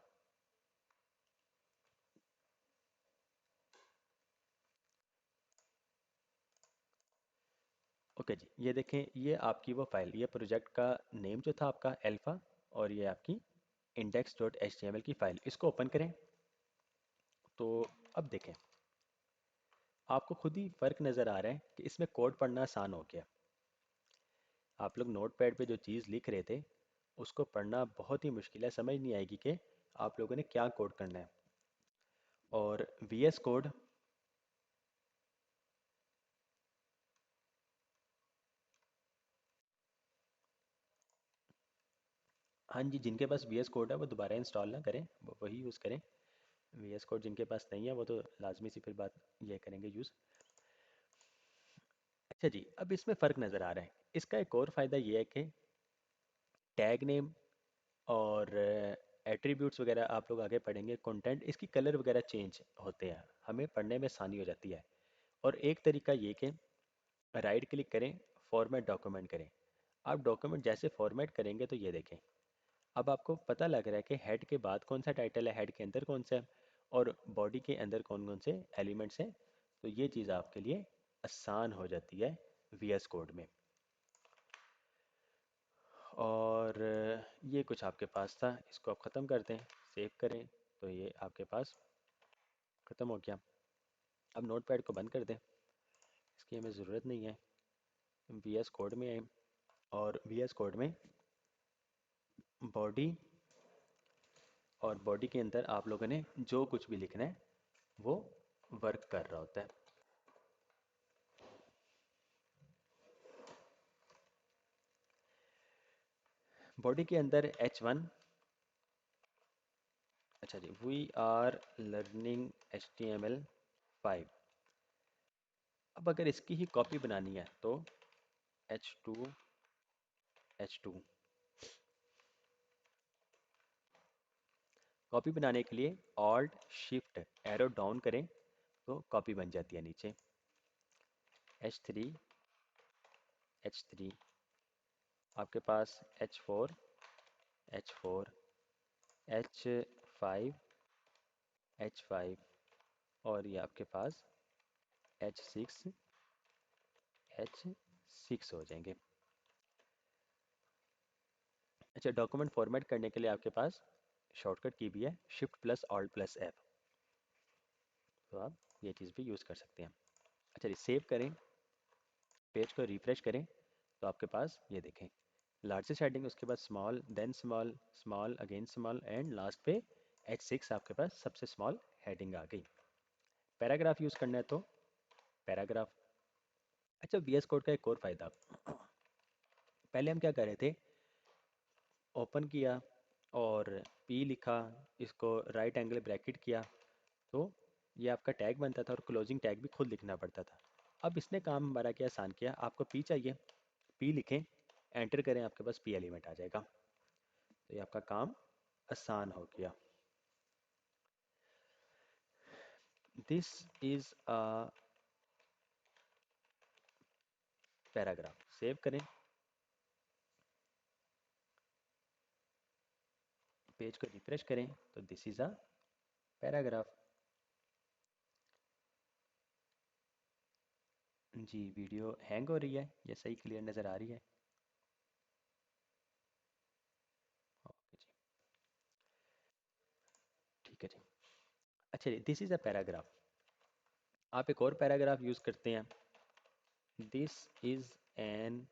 ओके जी, ये देखें, ये आपकी वो फाइल, ये प्रोजेक्ट का नेम जो था आपका अल्फ़ा, और ये आपकी index.html की फ़ाइल, इसको ओपन करें तो अब देखें, आपको खुद ही फ़र्क नज़र आ रहा है कि इसमें कोड पढ़ना आसान हो गया। आप लोग नोट पैड पर जो चीज़ लिख रहे थे उसको पढ़ना बहुत ही मुश्किल है, समझ नहीं आएगी कि आप लोगों ने क्या कोड करना है। और VS कोड, हाँ जी, जिनके पास VS कोड है वो दोबारा इंस्टॉल ना करें, वो वही यूज़ करें। VS कोड जिनके पास नहीं है वो तो लाजमी सी फिर बात ये करेंगे यूज़। अच्छा जी, अब इसमें फ़र्क नज़र आ रहा है। इसका एक और फ़ायदा ये है कि टैग नेम और एट्रीब्यूट्स वगैरह आप लोग आगे पढ़ेंगे, कंटेंट इसकी कलर वगैरह चेंज होते हैं, हमें पढ़ने में आसानी हो जाती है। और एक तरीका ये कि राइट क्लिक करें, फॉर्मेट डॉक्यूमेंट करें। आप डॉक्यूमेंट जैसे फॉर्मेट करेंगे तो ये देखें, अब आपको पता लग रहा है कि हेड के बाद कौन सा टाइटल है, हेड के अंदर कौन सा है, और बॉडी के अंदर कौन कौन से एलिमेंट्स हैं। तो ये चीज़ आपके लिए आसान हो जाती है VS कोड में। और ये कुछ आपके पास था, इसको आप ख़त्म कर दें, सेव करें, तो ये आपके पास ख़त्म हो गया। अब नोटपैड को बंद कर दें, इसकी हमें ज़रूरत नहीं है। VS कोड में आए और VS कोड में बॉडी, और बॉडी के अंदर आप लोगों ने जो कुछ भी लिखना है वो वर्क कर रहा होता है। बॉडी के अंदर H1, अच्छा जी, वी आर लर्निंग HTML5। अब अगर इसकी ही कॉपी बनानी है तो H2, H2। कॉपी बनाने के लिए ऑल्ट शिफ्ट एरो डाउन करें तो कॉपी बन जाती है नीचे। H3, H3, आपके पास H4, H4, H5, H5, और ये आपके पास H6, H6 हो जाएंगे। अच्छा, डॉक्यूमेंट फॉर्मेट करने के लिए आपके पास शॉर्टकट की भी है, shift plus alt plus F, तो आप ये चीज़ भी यूज़ कर सकते हैं। अच्छा जी, सेव करें, पेज को रिफ्रेश करें तो आपके पास ये देखें, लार्जेस्ट हेडिंग, उसके बाद small, then small, small again small, and last पे H6 आपके पास सबसे स्मॉल हेडिंग आ गई। पैराग्राफ यूज़ करना है तो पैराग्राफ। अच्छा, VS कोड का एक और फ़ायदा, पहले हम क्या कर रहे थे, ओपन किया और P लिखा, इसको राइट एंगल ब्रैकेट किया, तो ये आपका टैग बनता था और क्लोजिंग टैग भी खुद लिखना पड़ता था। अब इसने काम हमारा क्या आसान किया, आपको P चाहिए, P लिखें, एंटर करें, आपके पास P एलिमेंट आ जाएगा, तो ये आपका काम आसान हो गया। This is a paragraph, save करें, पेज को रिफ्रेश करें तो दिस इज़ अ पैराग्राफ। जी, वीडियो हैंग हो रही है, ये सही क्लियर नज़र आ रही है? ओके जी, ठीक है जी। अच्छा जी, दिस इज़ अ पैराग्राफ। आप एक और पैराग्राफ यूज़ करते हैं, this is an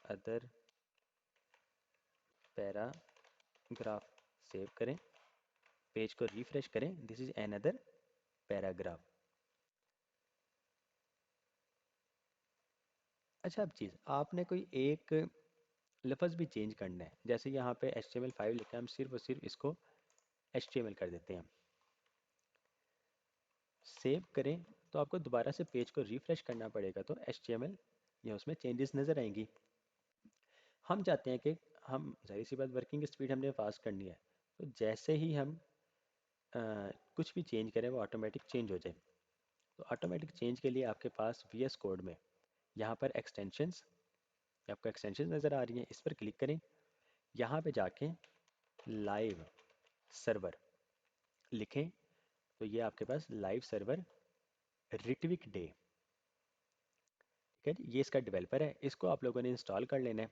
other paragraph, save करें, पेज को रिफ्रेश करें, this is an other paragraph. अच्छा, अब चीज़, आपने कोई एक लफ्ज़ भी चेंज करना है। जैसे यहाँ पे HTML5 लिखा है, हम सिर्फ और सिर्फ इसको HTML कर देते हैं। सेव करें तो आपको दोबारा से पेज को रिफ़्रेश करना पड़ेगा, तो HTML या उसमें चेंजेस नज़र आएंगी। हम चाहते हैं कि हम ज़ाहिर सी बात वर्किंग स्पीड हमने फास्ट करनी है, तो जैसे ही हम कुछ भी चेंज करें वो ऑटोमेटिक चेंज हो जाए। तो ऑटोमेटिक चेंज के लिए आपके पास VS कोड में यहाँ पर एक्सटेंशंस, आपको एक्सटेंशन नज़र आ रही हैं, इस पर क्लिक करें। यहाँ पे जाके लाइव सर्वर लिखें, तो ये आपके पास लाइव सर्वर रिट्विक डे, ठीक है जी, ये इसका डेवलपर है। इसको आप लोगों ने इंस्टॉल कर लेना है।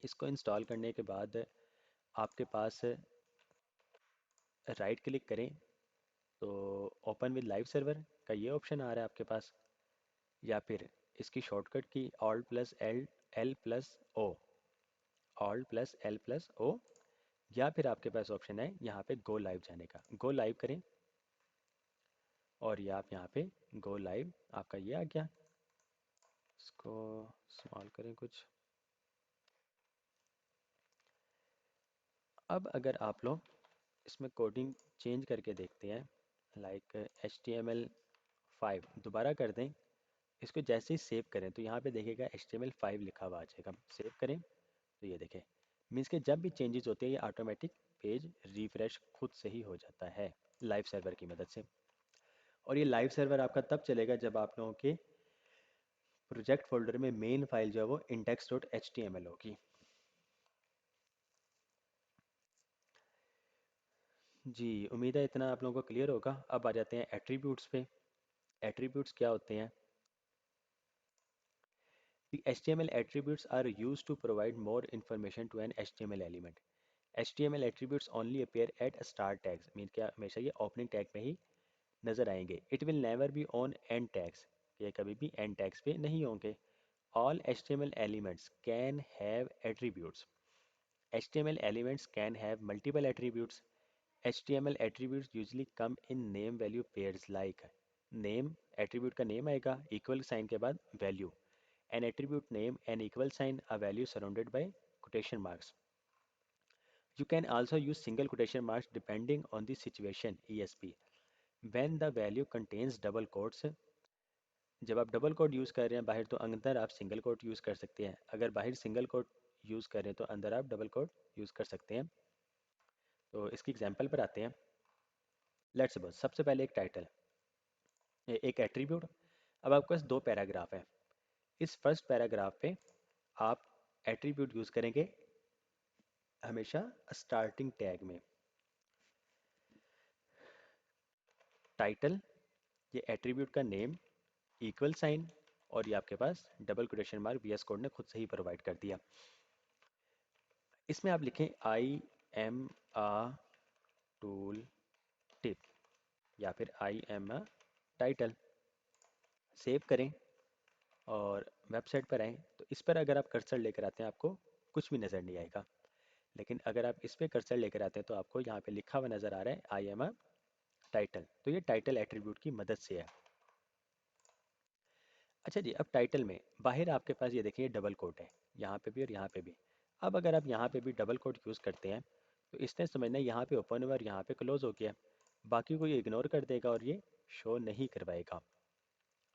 इसको इंस्टॉल करने के बाद आपके पास राइट क्लिक करें तो ओपन विद लाइव सर्वर का ये ऑप्शन आ रहा है आपके पास, या फिर इसकी शॉर्टकट की Alt+L+O, Alt+L+O, या फिर आपके पास ऑप्शन है यहाँ पे गो लाइव जाने का। गो लाइव करें और ये आप यहाँ पे गो लाइव, आपका ये आ गया। इसको स्मॉल करें कुछ। अब अगर आप लोग इसमें कोडिंग चेंज करके देखते हैं, लाइक HTML5 दोबारा कर दें, इसको जैसे ही सेव करें तो यहाँ पे देखिएगा HTML5 लिखा हुआ आ जाएगा। सेव करें तो ये देखें, मीन्स कि जब भी चेंजेस होते हैं ये ऑटोमेटिक पेज रिफ्रेश खुद से ही हो जाता है लाइव सर्वर की मदद से। और ये लाइव सर्वर आपका तब चलेगा जब आप लोगों के प्रोजेक्ट फोल्डर में मेन फाइल जो है वो index.html होगी। जी, उम्मीद है इतना आप लोगों को क्लियर होगा। अब आ जाते हैं एट्रीब्यूट्स पे। एट्रीब्यूट्स क्या होते हैं? The HTML attributes are used to provide more information to an HTML element. HTML attributes only appear at start tags, mean क्या हमेशा ये ओपनिंग टैग में ही नज़र आएंगे। It will never be on end tags, ये कभी भी end tags पे नहीं होंगे। All HTML elements can have attributes. HTML elements can have multiple attributes. HTML attributes usually come in name value pairs like name, attribute का name आएगा, equal sign के बाद value. An attribute name, an equal sign, a value surrounded by quotation marks. You can also use single quotation marks depending on the situation, ESP. When the value contains double quotes, जब आप double coat use कर रहे हैं बाहर, तो अंदर आप single quote use कर सकते हैं। अगर बाहर सिंगल कोट यूज़ कर रहे हैं तो अंदर आप डबल कोट यूज़ कर सकते हैं। तो इसकी एग्जांपल पर आते हैं। लेट्स सपोज सबसे पहले एक टाइटल, एक एट्रीब्यूट। अब आपके पास दो पैराग्राफ है। इस फर्स्ट पैराग्राफ पे आप एट्रीब्यूट यूज़ करेंगे हमेशा स्टार्टिंग टैग में। टाइटल, ये एट्रीब्यूट का नेम, इक्वल साइन, और ये आपके पास double quotation mark VS code ने खुद से ही प्रोवाइड कर दिया। इसमें आप लिखें I am a tool tip, या फिर I am a title. Save करें और वेबसाइट पर आएँ, तो इस पर अगर आप कर्सर लेकर आते हैं आपको कुछ भी नज़र नहीं आएगा। लेकिन अगर आप इस पर कर्सर लेकर आते हैं तो आपको यहाँ पे लिखा हुआ नज़र आ रहा है आई एम अ टाइटल। तो ये टाइटल एट्रीब्यूट की मदद से है। अच्छा जी, अब टाइटल में बाहर आपके पास ये देखिए डबल कोट है, यहाँ पे भी और यहाँ पे भी। अब अगर आप यहाँ पे भी डबल कोट यूज़ करते हैं तो इसने समझना है यहाँ पे ओपन हुआ और यहाँ पे क्लोज हो गया, बाकी को ये इग्नोर कर देगा और ये शो नहीं करवाएगा।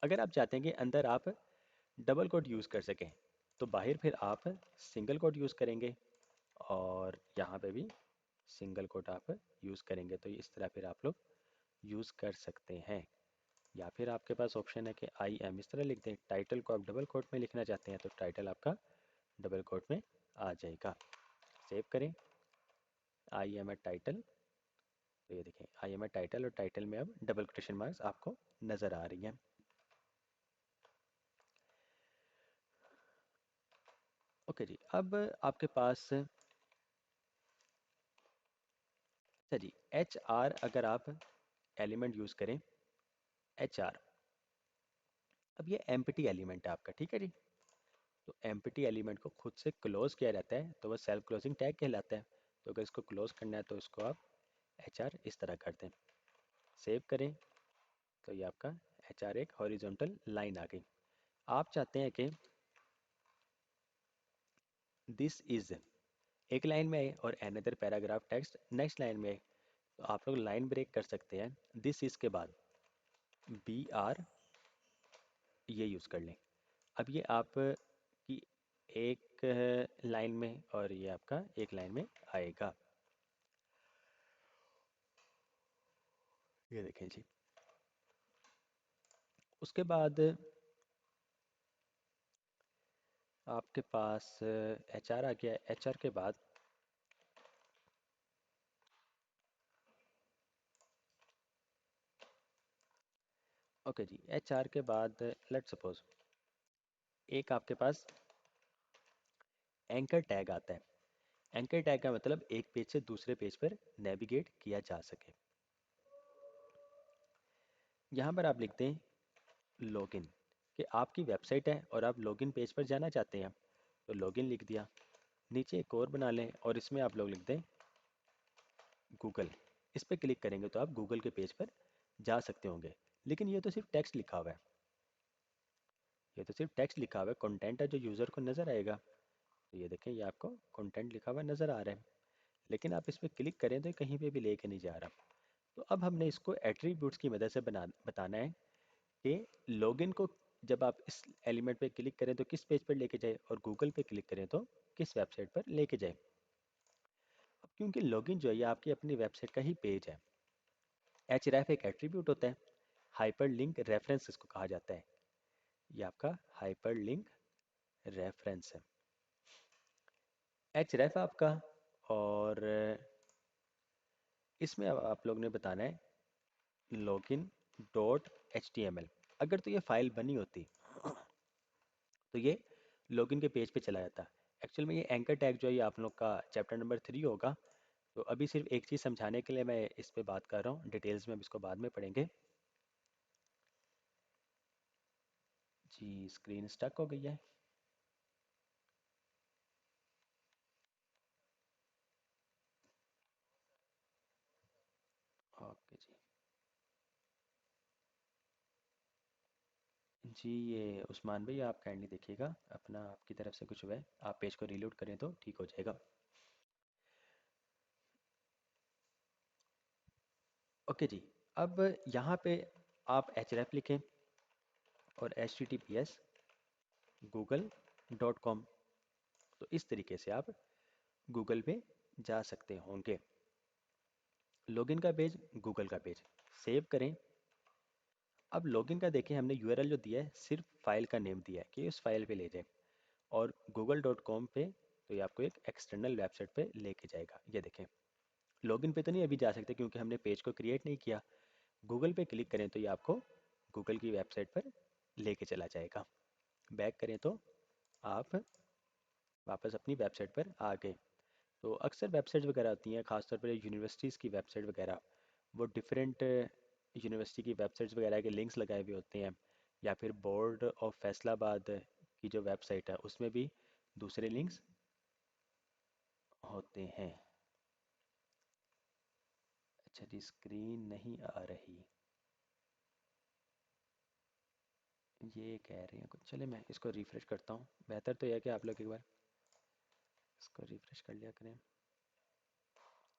अगर आप चाहते हैं कि अंदर आप डबल कोट यूज़ कर सकें तो बाहर फिर आप सिंगल कोट यूज़ करेंगे और यहाँ पे भी सिंगल कोट आप यूज़ करेंगे। तो इस तरह फिर आप लोग यूज़ कर सकते हैं। या फिर आपके पास ऑप्शन है कि आई एम इस तरह लिख दें। टाइटल को आप डबल कोट में लिखना चाहते हैं तो टाइटल आपका डबल कोट में आ जाएगा। सेव करें, आई एम ए टाइटल। तो ये देखें आई एम ए टाइटल, और टाइटल में अब डबल कोटेशन मार्क्स आपको नज़र आ रही हैं। ओके जी, अब आपके पास, अच्छा जी, एच आर अगर आप एलिमेंट यूज़ करें, एच आर, अब ये एम्प्टी एलिमेंट है आपका, ठीक है जी। तो एम्प्टी एलिमेंट को खुद से क्लोज किया जाता है तो वह सेल्फ क्लोजिंग टैग कहलाता है। तो अगर इसको क्लोज करना है तो इसको आप एच आर इस तरह करते हैं। सेव करें तो ये आपका एच आर एक हॉरिजॉन्टल लाइन आ गई। आप चाहते हैं कि दिस इज एक लाइन में है और another paragraph text next line में है। तो आप लोग लाइन ब्रेक कर सकते हैं, दिस इज के बाद बी आर ये यूज़ कर लें। अब ये आप की एक लाइन में और ये आपका एक लाइन में आएगा। ये देखें जी। उसके बाद आपके पास एच आर आ गया। एच आर के बाद ओके जी, एच आर के बाद लेट सपोज एक आपके पास एंकर टैग आता है। एंकर टैग का मतलब एक पेज से दूसरे पेज पर नेविगेट किया जा सके। यहाँ पर आप लिखते हैं लॉगिन, कि आपकी वेबसाइट है और आप लॉगिन पेज पर जाना चाहते हैं, तो लॉगिन लिख दिया। नीचे एक और बना लें और इसमें आप लोग लिख दें गूगल। इस पर क्लिक करेंगे तो आप गूगल के पेज पर जा सकते होंगे। लेकिन ये तो सिर्फ टेक्स्ट लिखा हुआ है, ये तो सिर्फ टेक्स्ट लिखा हुआ है, कंटेंट है जो यूज़र को नज़र आएगा। तो ये देखें, ये आपको कंटेंट लिखा हुआ नज़र आ रहा है, लेकिन आप इस पर क्लिक करें तो ये कहीं पे भी लेके नहीं जा रहा। तो अब हमने इसको एट्रीब्यूट्स की मदद से बताना है कि लॉगिन को जब आप इस एलिमेंट पे क्लिक करें तो किस पेज पर लेके जाए और गूगल पे क्लिक करें तो किस वेबसाइट पर लेके जाए। अब क्योंकि लॉगिन जो है ये आपकी अपनी वेबसाइट का ही पेज है, एच रेफ एक एट्रीब्यूट होता है। हाइपर लिंक रेफरेंस इसको कहा जाता है। ये आपका हाइपर लिंक रेफरेंस है एच रेफ आपका। और इसमें अब आप लोग ने बताना है login dot H T M L. अगर तो ये फाइल बनी होती तो ये लॉगिन के पेज पे चला जाता। एक्चुअल में ये एंकर टैग जो है ये आप लोग का चैप्टर नंबर 3 होगा। तो अभी सिर्फ एक चीज़ समझाने के लिए मैं इस पे बात कर रहा हूँ, डिटेल्स में हम इसको बाद में पढ़ेंगे। जी स्क्रीन स्टक हो गई है। ओके जी। जी ये उस्मान भाई आप काइंडली देखिएगा, अपना आपकी तरफ से कुछ हुआ है, आप पेज को रीलोड करें तो ठीक हो जाएगा। ओके जी। अब यहाँ पे आप एच लिखें और H T T P S google.com। तो इस तरीके से आप गूगल पे जा सकते होंगे। लॉगिन का पेज, गूगल का पेज सेव करें। अब लॉगिन का देखें, हमने यूआरएल जो दिया है सिर्फ फाइल का नेम दिया है कि उस फाइल पे ले जाए। और google.com पे तो ये आपको एक एक्सटर्नल वेबसाइट पे लेके जाएगा। ये देखें, लॉगिन पे तो नहीं अभी जा सकते क्योंकि हमने पेज को क्रिएट नहीं किया। गूगल पे क्लिक करें तो ये आपको गूगल की वेबसाइट पर लेके चला जाएगा। बैक करें तो आप वापस अपनी वेबसाइट पर आ गए। तो अक्सर वेबसाइट वगैरह होती हैं, खासतौर पर यूनिवर्सिटीज़ की वेबसाइट वगैरह, वो डिफरेंट यूनिवर्सिटी की वेबसाइट्स वगैरह के लिंक्स लगाए हुए होते हैं। या फिर बोर्ड ऑफ फैसलाबाद की जो वेबसाइट है उसमें भी दूसरे लिंक्स होते हैं। अच्छा जी, स्क्रीन नहीं आ रही, ये कह रही हैं कुछ। चले मैं इसको रिफ़्रेश करता हूँ, बेहतर तो यह है कि आप लोग एक बार इसको रिफ़्रेश कर लिया करें।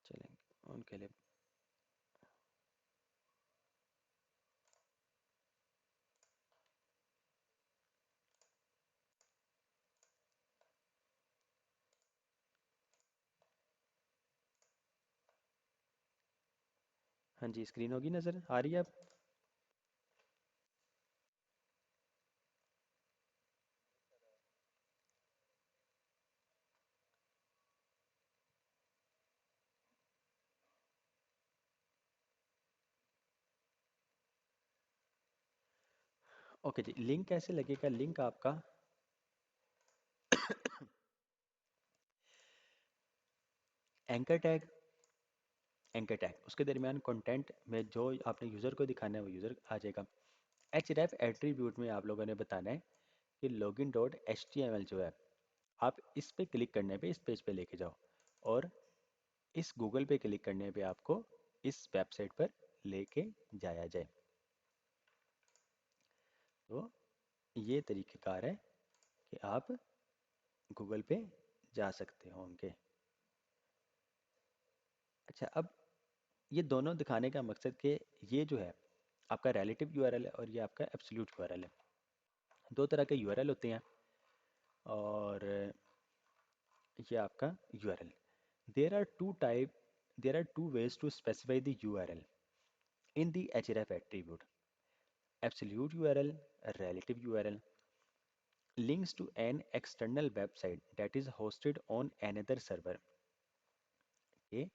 चलेंगे उनके लिए। हाँ जी, स्क्रीन होगी नज़र आ रही है अब। ओके जी, लिंक कैसे लगेगा? लिंक आपका एंकर टैग, एंकर टैग उसके दरमियान कंटेंट में जो आपने यूज़र को दिखाना है वो यूज़र आ जाएगा। एच रेफ एट्रीब्यूट में आप लोगों ने बताना है कि login dot H T M L जो है, आप इस पे क्लिक करने पे इस पेज पे लेके जाओ और इस गूगल पे क्लिक करने पे आपको इस वेबसाइट पर लेके जाया जाए। तो ये तरीक़ेकार है कि आप गूगल पे जा सकते होंगे। अच्छा, अब ये दोनों दिखाने का मकसद कि ये जो है आपका रिलेटिव यूआरएल है और ये आपका एब्सोल्यूट यूआरएल है। दो तरह के यूआरएल होते हैं और ये आपका URL. There are two type there are two ways to specify the URL in the href attribute: absolute URL, relative URL. Links to an external website that is hosted on another server. ये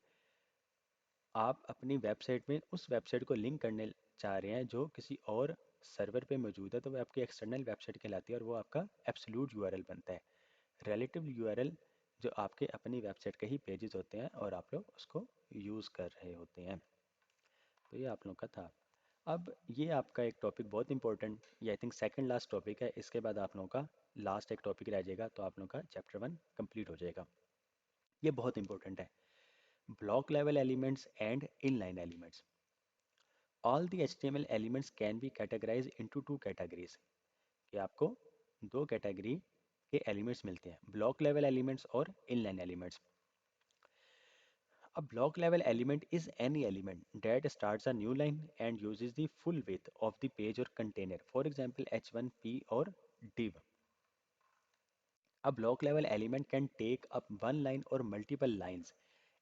आप अपनी website में उस website को link करने चाह रहे हैं जो किसी और सर्वर पे मौजूद है, तो वो आपकी एक्सटर्नल वेबसाइट कहलाती है और वो आपका एब्सोल्यूट यूआरएल बनता है। रिलेटिव यूआरएल जो आपके अपनी वेबसाइट के ही पेजेस होते हैं और आप लोग उसको यूज़ कर रहे होते हैं। तो ये आप लोगों का था। अब ये आपका एक टॉपिक बहुत इंपॉर्टेंट, ये I think second last topic है। इसके बाद आप लोगों का लास्ट एक टॉपिक रह जाएगा, तो आप लोगों का चैप्टर 1 कंप्लीट हो जाएगा। ये बहुत इंपॉर्टेंट है। Block level elements and inline elements. All the HTML elements can be categorize into two categories. कि आपको दो कैटेगरी के एलिमेंट्स मिलते हैं, ब्लॉक लेवल एलिमेंट्स और inline elements. A block level element is any element that starts a new line and uses the full width of the page or container. For example, H1P or div. A block level element can take up one line or multiple lines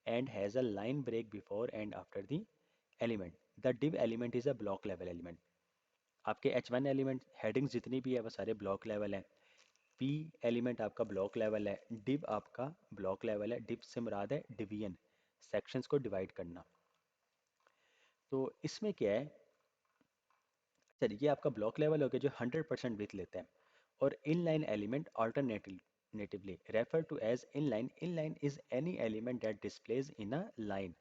and has a line break before and after the element. The div element is a block level element. आपके H1 element headings जितनी भी है वो सारे block level हैं। P element आपका block level है। div आपका ब्लॉक लेवल है। div से मुराद है डिवीजन, सेक्शंस को डिवाइड करना। तो इसमें क्या है, चलिए ये आपका ब्लॉक लेवल हो गया जो 100% विथ लेता है। और inline element alternatively referred to as inline. Inline is any element that displays in a line.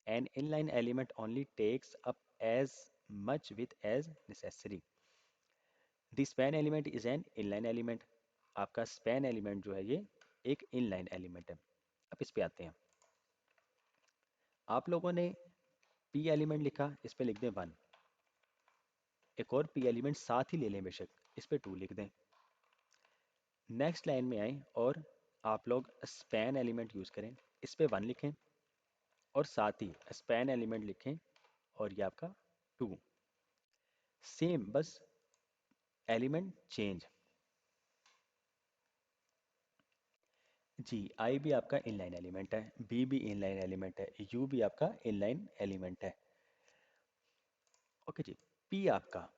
An inline element only takes up as much width as necessary. The span element is an inline element. आपका span element जो है ये एक inline element है। अब इस पे आते हैं। आप लोगों ने p एलिमेंट लिखा, इस पे लिख दें 1। एक और p एलिमेंट साथ ही ले लें बेशक, इस पे 2 लिख दें। नेक्स्ट लाइन में आए और आप लोग स्पैन एलिमेंट यूज़ करें, इस पे 1 लिखें और साथ ही स्पैन एलिमेंट लिखें और ये आपका 2। सेम, बस एलिमेंट चेंज। जी, आई भी आपका इनलाइन एलिमेंट है, बी भी इनलाइन एलिमेंट है, यू भी आपका इनलाइन एलिमेंट है। ओके जी, पी आपका,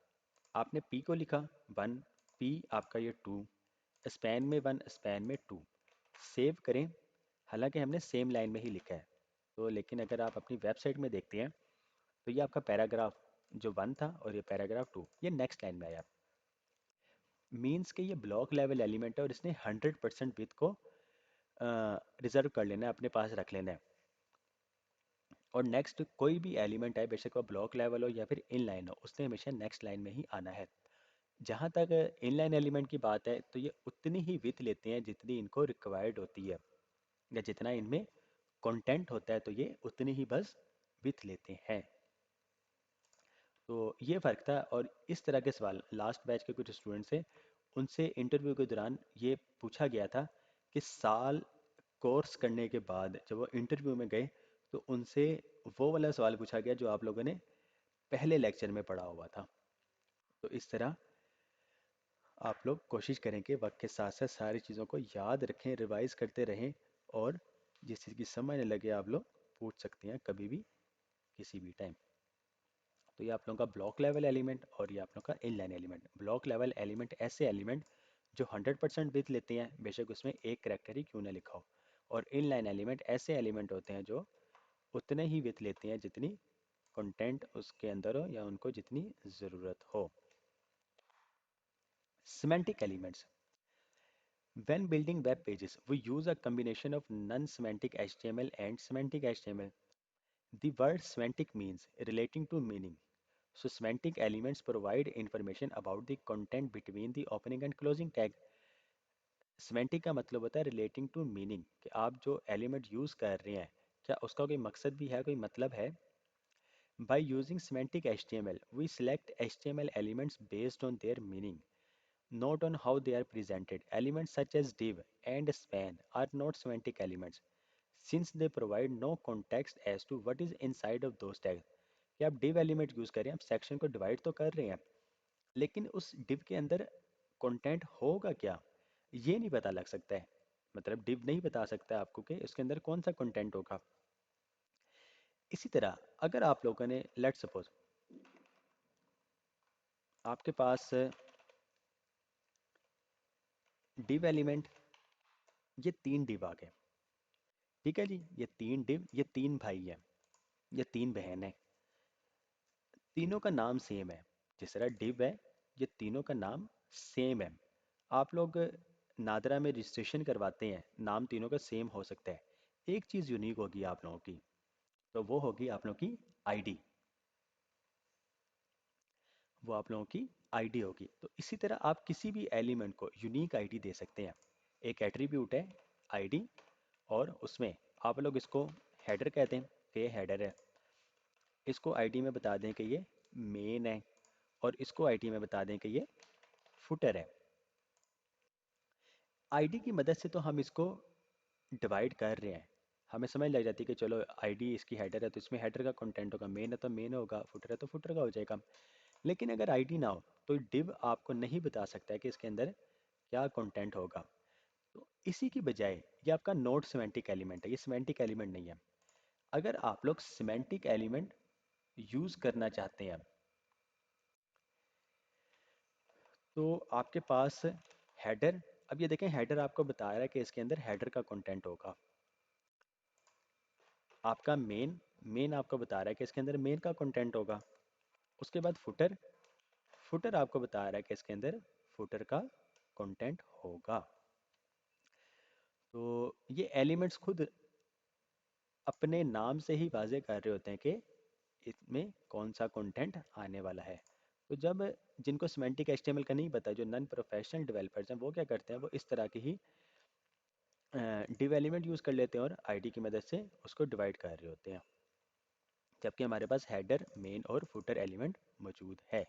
आपने पी को लिखा 1, पी आपका ये 2, स्पैन में 1, स्पैन में 2। सेव करें, हालांकि हमने सेम लाइन में ही लिखा है, तो लेकिन अगर आप अपनी वेबसाइट में देखते हैं तो ये आपका पैराग्राफ जो 1 था और ये पैराग्राफ 2 ये नेक्स्ट लाइन में आया। मीन्स कि ये ब्लॉक लेवल एलिमेंट है और इसने 100% विथ को रिजर्व कर लेना है, अपने पास रख लेना है। और नेक्स्ट कोई भी एलिमेंट है, बेशक वो ब्लॉक लेवल हो या फिर इन लाइन हो, उसने हमेशा नेक्स्ट लाइन में ही आना है। जहाँ तक इनलाइन एलिमेंट की बात है तो ये उतनी ही विथ लेते हैं जितनी इनको रिक्वायर्ड होती है, या जितना इनमें कंटेंट होता है तो ये उतनी ही बस विथ लेते हैं। तो ये फ़र्क था। और इस तरह के सवाल लास्ट बैच के कुछ स्टूडेंट से, उनसे इंटरव्यू के दौरान ये पूछा गया था कि साल कोर्स करने के बाद जब वो इंटरव्यू में गए तो उनसे वो वाला सवाल पूछा गया जो आप लोगों ने पहले लेक्चर में पढ़ा हुआ था। तो इस तरह आप लोग कोशिश करें कि वक्त के साथ साथ सारी चीज़ों को याद रखें, रिवाइज करते रहें, और जिस चीज़ की समझ न लगे आप लोग पूछ सकते हैं कभी भी, किसी भी टाइम। तो ये आप लोगों का ब्लॉक लेवल एलिमेंट और ये आप लोगों का inline element. Block level element ऐसे एलिमेंट जो 100% विथ लेते हैं, बेशक उसमें एक करेक्टर ही क्यों ना लिखा हो। और इनलाइन एलिमेंट ऐसे एलिमेंट होते हैं जो उतने ही विथ लेते हैं जितनी कंटेंट उसके अंदर हो या उनको जितनी ज़रूरत हो। Semantic elements. When building web pages, we use a combination of non-semantic HTML and semantic HTML. The word semantic means relating to meaning. So semantic elements provide information about the content between the opening and closing tag. Semantic का मतलब होता है relating to meaning, कि आप जो element use कर रहे हैं क्या उसका कोई मकसद भी है, कोई मतलब है। By using semantic HTML, we select HTML elements based on their meaning. not on how they are presented. Elements such as div and span are not semantic elements since they provide no context as to what is inside of those tags. कि आप div element use करें, आप section को divide तो कर रहे हैं, लेकिन उस div के अंदर कंटेंट होगा क्या, ये नहीं पता लग सकता है। मतलब div नहीं बता सकता है आपको कि उसके अंदर कौन सा कंटेंट होगा। इसी तरह अगर आप लोगों ने लेट सपोज आपके पास div एलिमेंट, ये तीन div आ गए, ठीक है जी, ये तीन div, ये तीन भाई हैं, ये तीन बहन है, तीनों का नाम सेम है। जिस तरह div है, ये तीनों का नाम सेम है। आप लोग नादरा में रजिस्ट्रेशन करवाते हैं, नाम तीनों का सेम हो सकता है, एक चीज़ यूनिक होगी आप लोगों की, तो वो होगी आप लोगों की आईडी। वो आप लोगों की आईडी होगी। तो इसी तरह आप किसी भी एलिमेंट को यूनिक आईडी दे सकते हैं। एक एट्रीब्यूट है आईडी, और उसमें आप लोग इसको हेडर कहते हैं कि ये हेडर है, इसको आईडी में बता दें कि ये मेन है, और इसको आईडी में बता दें कि ये फुटर है। आईडी की मदद से तो हम इसको डिवाइड कर रहे हैं, हमें समझ लग जाती है कि चलो आईडी इसकी हेडर है तो इसमें हेडर का कंटेंट होगा, मेन है तो मेन होगा, फुटर है तो फुटर का हो जाएगा। लेकिन अगर आईडी ना हो तो डिव आपको नहीं बता सकता है कि इसके अंदर क्या कंटेंट होगा। तो इसी की बजाय ये आपका नोट सिमेंटिक एलिमेंट है, ये सिमेंटिक एलिमेंट नहीं है। अगर आप लोग सिमेंटिक एलिमेंट यूज करना चाहते हैं तो आपके पास हेडर, अब ये देखें हेडर आपको बता रहा है कि इसके अंदर हेडर का कंटेंट होगा। आपका मेन, मेन आपको बता रहा है कि इसके अंदर मेन का कंटेंट होगा। उसके बाद फुटर, फुटर आपको बता रहा है कि इसके अंदर फुटर का कंटेंट होगा। तो ये एलिमेंट्स खुद अपने नाम से ही वाजे कर रहे होते हैं कि इसमें कौन सा कंटेंट आने वाला है। तो जब जिनको सिमेंटिक एचटीएमएल का नहीं पता, जो नॉन प्रोफेशनल डेवलपर्स हैं, वो क्या करते हैं, वो इस तरह की ही डिव एलिमेंट यूज़ कर लेते हैं और आईडी की मदद से उसको डिवाइड कर रहे होते हैं, जबकि हमारे पास हेडर, मेन और फुटर एलिमेंट मौजूद है।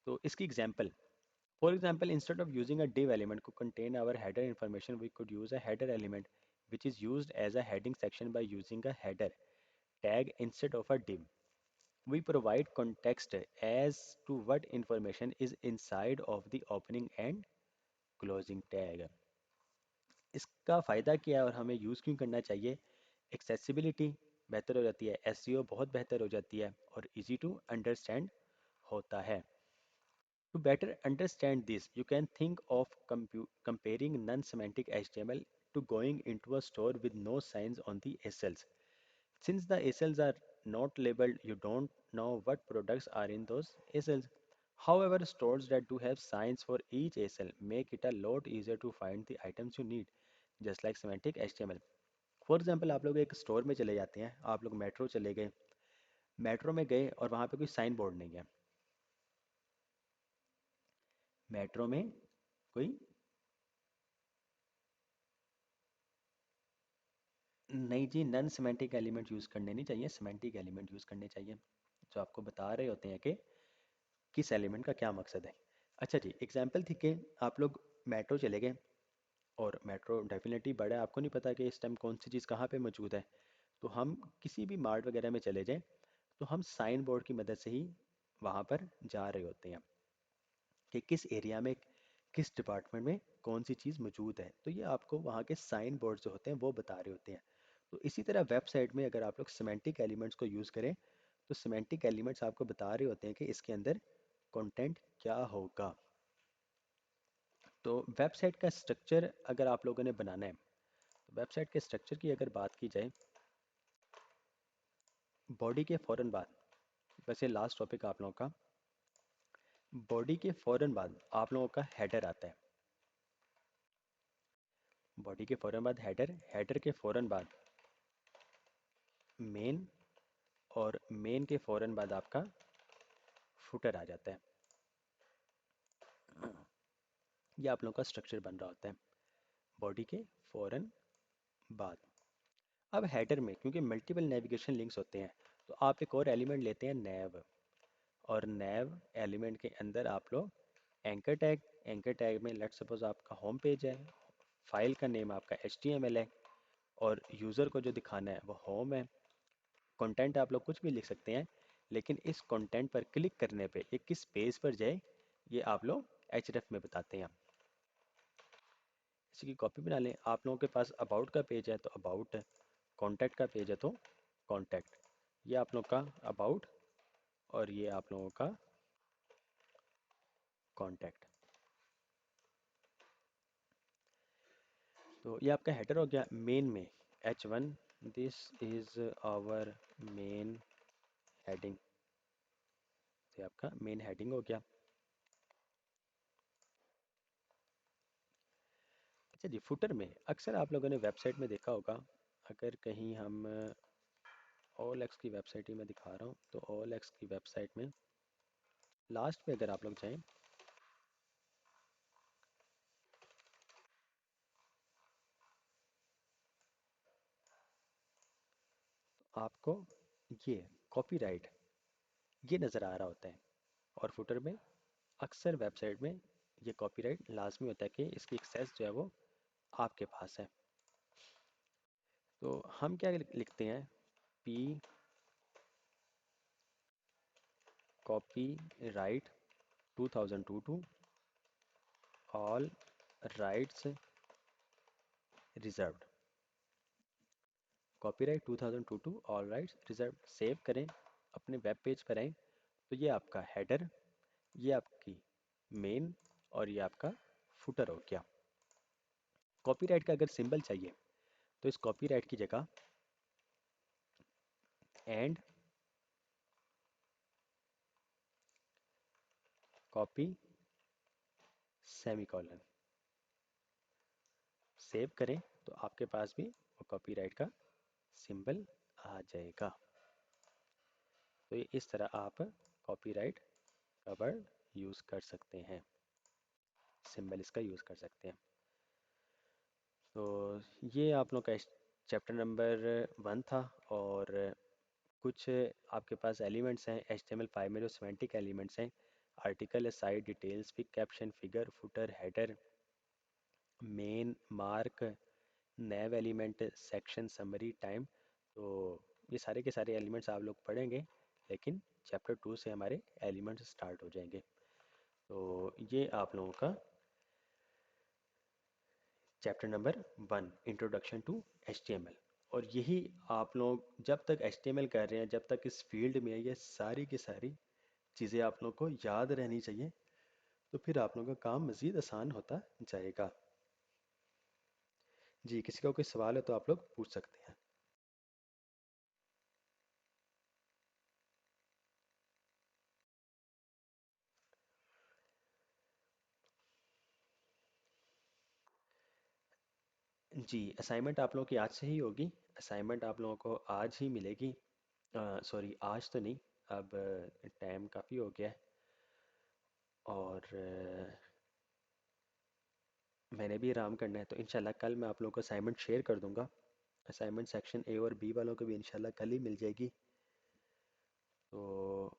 तो इसकी example, for example, instead of using a div element to contain our header information, we could use a header element which is used as a heading section by using a header tag instead of a div. We provide context as to what information is inside of the opening and closing tag. इसका फ़ायदा क्या है और हमें use क्यों करना चाहिए? Accessibility बेहतर हो जाती है, एसईओ बहुत बेहतर हो जाती है, और इजी टू अंडरस्टैंड होता है। To better understand this, you can think of comparing non-semantic HTML to going into a store with no signs on the SLs. Since the SLs are not labeled, you don't know what products are in those SLs. However, stores that do have signs for each SL make it a lot easier to find the items you need, just like semantic HTML. For example, आप लोग एक store में चले जाते हैं, आप लोग metro चले गए, मेट्रो में गए और वहाँ पे कोई साइन बोर्ड नहीं है, मेट्रो में कोई नहीं जी, नन सिमेंटिक एलिमेंट यूज़ करने नहीं चाहिए, सिमेंटिक एलिमेंट यूज़ करने चाहिए, जो आपको बता रहे होते हैं कि किस एलिमेंट का क्या मकसद है। अच्छा जी, एग्जांपल थी कि आप लोग मेट्रो चले गए, और मेट्रो डेफिनेटली बड़ा है, आपको नहीं पता कि इस टाइम कौन सी चीज़ कहाँ पे मौजूद है। तो हम किसी भी मार्ट वगैरह में चले जाएं, तो हम साइन बोर्ड की मदद से ही वहाँ पर जा रहे होते हैं कि किस एरिया में, किस डिपार्टमेंट में कौन सी चीज़ मौजूद है। तो ये आपको वहाँ के साइन बोर्ड जो होते हैं वो बता रहे होते हैं। तो इसी तरह वेबसाइट में अगर आप लोग सिमेंटिक एलिमेंट्स को यूज़ करें, तो सिमेंटिक एलिमेंट्स आपको बता रहे होते हैं कि इसके अंदर कंटेंट क्या होगा। तो वेबसाइट का स्ट्रक्चर अगर आप लोगों ने बनाना है, तो वेबसाइट के स्ट्रक्चर की अगर बात की जाए, बॉडी के फ़ौरन बाद, वैसे लास्ट टॉपिक आप लोगों का, बॉडी के फ़ौरन बाद आप लोगों का हेडर आता है। बॉडी के फ़ौरन बाद हेडर, हेडर के फ़ौरन बाद मेन, और मेन के फ़ौरन बाद आपका फुटर आ जाता है। ये आप लोगों का स्ट्रक्चर बन रहा होता है बॉडी के फ़ौरन बाद। अब हेडर में क्योंकि मल्टीपल नेविगेशन लिंक्स होते हैं, तो आप एक और एलिमेंट लेते हैं नैव, और नैव एलिमेंट के अंदर आप लोग एंकर टैग में लेट्स सपोज आपका होम पेज है, फाइल का नेम आपका HTML है, और यूज़र को जो दिखाना है वो होम है। कंटेंट आप लोग कुछ भी लिख सकते हैं, लेकिन इस कंटेंट पर क्लिक करने पे ये किस पेज पर जाए, ये आप लोग href में बताते हैं। इसी की कॉपी बना लें। आप लोगों के पास अबाउट का पेज है तो अबाउट, कॉन्टैक्ट का पेज है तो कॉन्टैक्ट। ये आप लोग का अबाउट और ये आप लोगों का कॉन्टैक्ट। तो ये आपका हेडर हो गया। मेन में H1, this is our main heading, ये आपका मेन हेडिंग हो गया। अच्छा जी, फुटर में अक्सर आप लोगों ने वेबसाइट में देखा होगा, अगर कहीं हम OLX की वेबसाइट ही मैं दिखा रहा हूँ, तो OLX की वेबसाइट में लास्ट पे अगर आप लोग जाएं, तो आपको ये कॉपीराइट ये नज़र आ रहा होता है। और फुटर में अक्सर वेबसाइट में ये कॉपीराइट लाजमी होता है कि इसकी एक्सेस जो है वो आपके पास है। तो हम क्या लिखते हैं, P copy right 2022 all rights reserved. Copyright 2022 all rights reserve, save करें, अपने वेब पेज पर आएँ, तो ये आपका हेडर, ये आपकी मेन, और ये आपका फुटर हो गया। कॉपीराइट का अगर सिंबल चाहिए तो इस कॉपीराइट की जगह एंड कॉपी सेमीकोलन सेव करें, तो आपके पास भी वो कॉपीराइट का सिंबल आ जाएगा। तो ये इस तरह आप कॉपीराइट का वर्ड यूज़ कर सकते हैं, सिंबल इसका यूज़ कर सकते हैं। तो ये आप लोग का चैप्टर नंबर 1 था। और कुछ आपके पास एलिमेंट्स हैं HTML5 में, जो सिमेंटिक एलिमेंट्स हैं, article, side, details, fig, caption, figure, footer, header, main, mark, nav element, section, summary, time. तो ये सारे के सारे एलिमेंट्स आप लोग पढ़ेंगे, लेकिन चैप्टर 2 से हमारे एलिमेंट्स स्टार्ट हो जाएंगे। तो ये आप लोगों का chapter number 1, introduction to HTML। और यही आप लोग जब तक HTML कर रहे हैं, जब तक इस फील्ड में है, ये सारी की सारी चीज़ें आप लोग को याद रहनी चाहिए, तो फिर आप लोगों का काम मज़ीद आसान होता जाएगा। जी, किसी का कोई सवाल है तो आप लोग पूछ सकते हैं। जी, असाइनमेंट आप लोगों की आज से ही होगी। असाइनमेंट आप लोगों को आज ही मिलेगी। सॉरी, आज तो नहीं, अब टाइम काफ़ी हो गया है। और मैंने भी आराम करना है, तो इंशाल्लाह कल मैं आप लोगों को असाइनमेंट शेयर कर दूंगा। असाइनमेंट सेक्शन A और B वालों को भी इंशाल्लाह कल ही मिल जाएगी। तो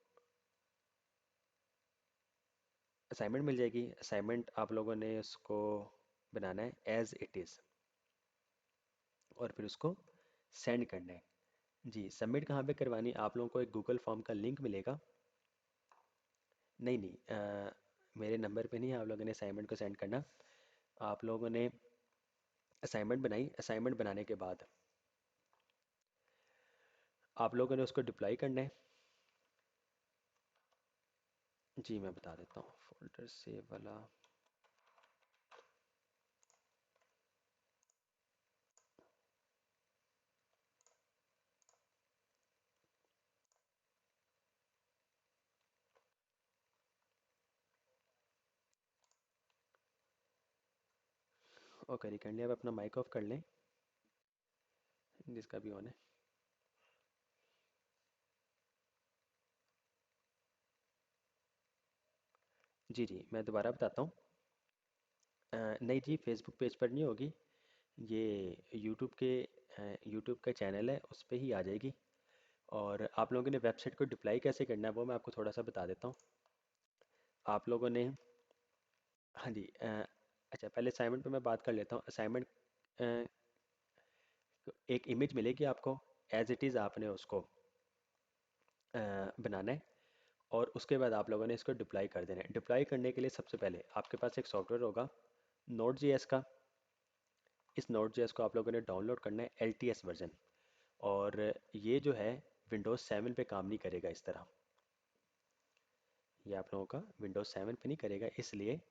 असाइनमेंट मिल जाएगी। असाइनमेंट आप लोगों ने उसको बनाना है एज इट इज़, और फिर उसको सेंड करना है। जी, सबमिट कहाँ पे करवानी है, आप लोगों को एक गूगल फॉर्म का लिंक मिलेगा। नहीं नहीं, मेरे नंबर पे नहीं, आप लोगों ने असाइनमेंट को सेंड करना। आप लोगों ने असाइनमेंट बनाई, असाइनमेंट बनाने के बाद आप लोगों ने उसको डिप्लॉय करना है। जी, मैं बता देता हूँ, फोल्डर सेव वाला। ओके, कर लिया। अब अपना माइक ऑफ कर लें, जिसका भी ऑन है। जी जी, मैं दोबारा बताता हूँ। नहीं जी, फेसबुक पेज पर नहीं होगी, ये यूट्यूब का चैनल है, उस पर ही आ जाएगी। और आप लोगों ने वेबसाइट को डिप्लाई कैसे करना है वो मैं आपको थोड़ा सा बता देता हूँ। आप लोगों ने हाँ जी। अच्छा, पहले असाइनमेंट पे मैं बात कर लेता हूँ। असाइनमेंट, एक इमेज मिलेगी आपको, एज इट इज़ आपने उसको बनाना है, और उसके बाद आप लोगों ने इसको डिप्लॉय कर देना है। डिप्लॉय करने के लिए सबसे पहले आपके पास एक सॉफ्टवेयर होगा नोड जेएस का। इस नोड जेएस को आप लोगों ने डाउनलोड करना है एलटीएस वर्जन। और ये जो है विंडोज़ 7 पे काम नहीं करेगा इस तरह। ये आप लोगों का विंडोज़ 7 पे नहीं करेगा, इसलिए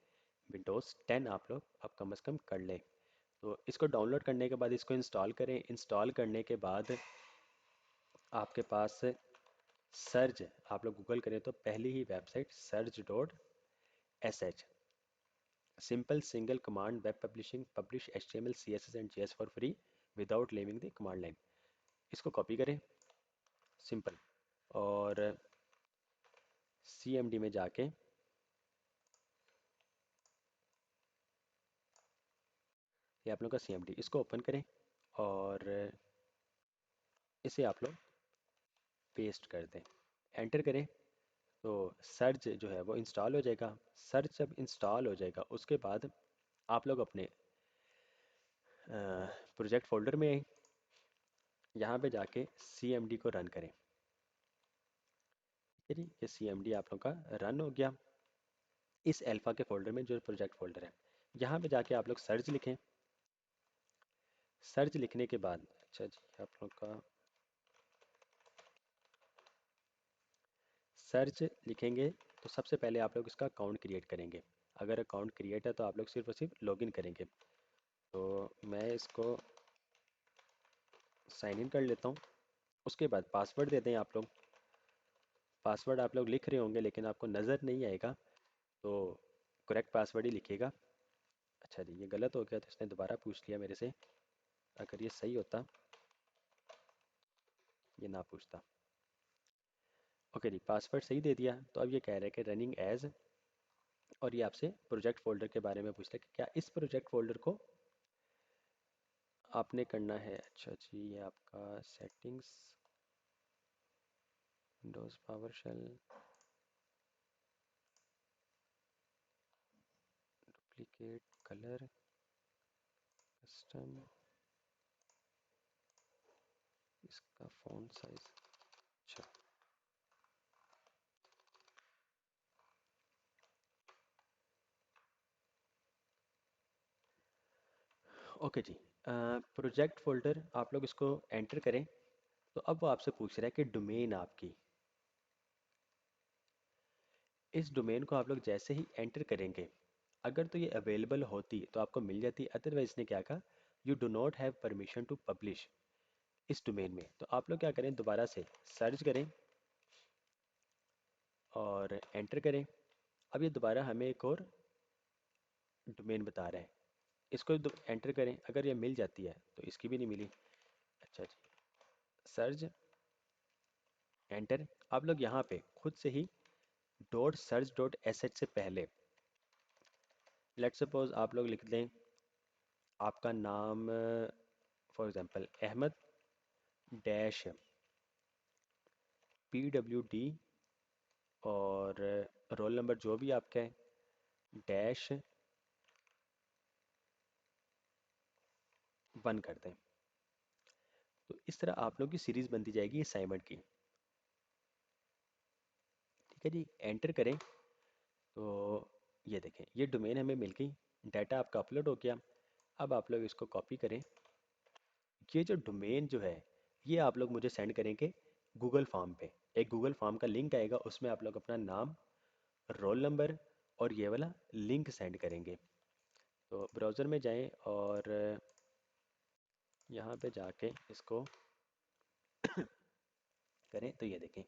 विंडोज़ 10 आप लोग अब कम से कम कर लें। तो इसको डाउनलोड करने के बाद इसको इंस्टॉल करें। इंस्टॉल करने के बाद आपके पास सर्च, आप लोग गूगल करें तो पहली ही website surge.sh, simple single command web publishing, publish HTML CSS and JS for free without leaving the command line. इसको कॉपी करें, सिंपल। और CMD में जाके ये आप लोग का CMD, इसको ओपन करें और इसे आप लोग पेस्ट कर दें, एंटर करें। तो सर्च जो है वो इंस्टॉल हो जाएगा। सर्च जब इंस्टॉल हो जाएगा उसके बाद आप लोग अपने प्रोजेक्ट फोल्डर में आए, यहाँ पे जाके CMD को रन करें। ठीक है जी, ये CMD आप लोग का रन हो गया इस अल्फ़ा के फोल्डर में, जो प्रोजेक्ट फोल्डर है। यहाँ पे जाके आप लोग सर्च लिखें। सर्च लिखने के बाद, अच्छा जी, आप लोग का सर्च लिखेंगे तो सबसे पहले आप लोग इसका अकाउंट क्रिएट करेंगे। अगर अकाउंट क्रिएट है तो आप लोग सिर्फ और सिर्फ लॉगिन करेंगे। तो मैं इसको साइन इन कर लेता हूँ। उसके बाद पासवर्ड दे दें आप लोग। पासवर्ड आप लोग लिख रहे होंगे लेकिन आपको नज़र नहीं आएगा, तो करेक्ट पासवर्ड ही लिखिएगा। अच्छा जी, ये गलत हो गया तो इसने दोबारा पूछ लिया मेरे से। अगर ये सही होता, ये ना पूछता। ओके जी, पासवर्ड सही दे दिया। तो अब ये कह रहा है कि रनिंग एज, और ये आपसे प्रोजेक्ट फोल्डर के बारे में पूछ रहा है कि क्या इस प्रोजेक्ट फोल्डर को आपने करना है। अच्छा जी, ये आपका settings, Windows PowerShell, duplicate colour, custom, इसका फ़ॉन्ट साइज। अच्छा, ओके जी। प्रोजेक्ट फोल्डर आप लोग इसको एंटर करें। तो अब वो आपसे पूछ रहा है कि डोमेन आपकी, इस डोमेन को आप लोग जैसे ही एंटर करेंगे, अगर तो ये अवेलेबल होती तो आपको मिल जाती, अदरवाइज इसने क्या कहा, you do not have permission to publish इस डोमेन में। तो आप लोग क्या करें, दोबारा से सर्च करें और एंटर करें। अब ये दोबारा हमें एक और डोमेन बता रहा है, इसको एंटर करें। अगर ये मिल जाती है तो इसकी भी नहीं मिली। अच्छा जी, सर्च, एंटर। आप लोग यहाँ पे खुद से ही dot surge dot S H से पहले, लेट सपोज आप लोग लिख दें आपका नाम, for example Ahmad dash PWD, और रोल नंबर जो भी आपका है डैश 1 कर दें। तो इस तरह आप लोग की सीरीज़ बनती जाएगी असाइनमेंट की। ठीक है जी, एंटर करें। तो ये देखें, ये डोमेन हमें मिल गई, डाटा आपका अपलोड हो गया। अब आप लोग इसको कॉपी करें। ये जो डोमेन जो है, ये आप लोग मुझे सेंड करेंगे गूगल फॉर्म पे। एक गूगल फॉर्म का लिंक आएगा, उसमें आप लोग अपना नाम, रोल नंबर और ये वाला लिंक सेंड करेंगे। तो ब्राउज़र में जाएं और यहाँ पे जाके इसको करें। तो ये देखें,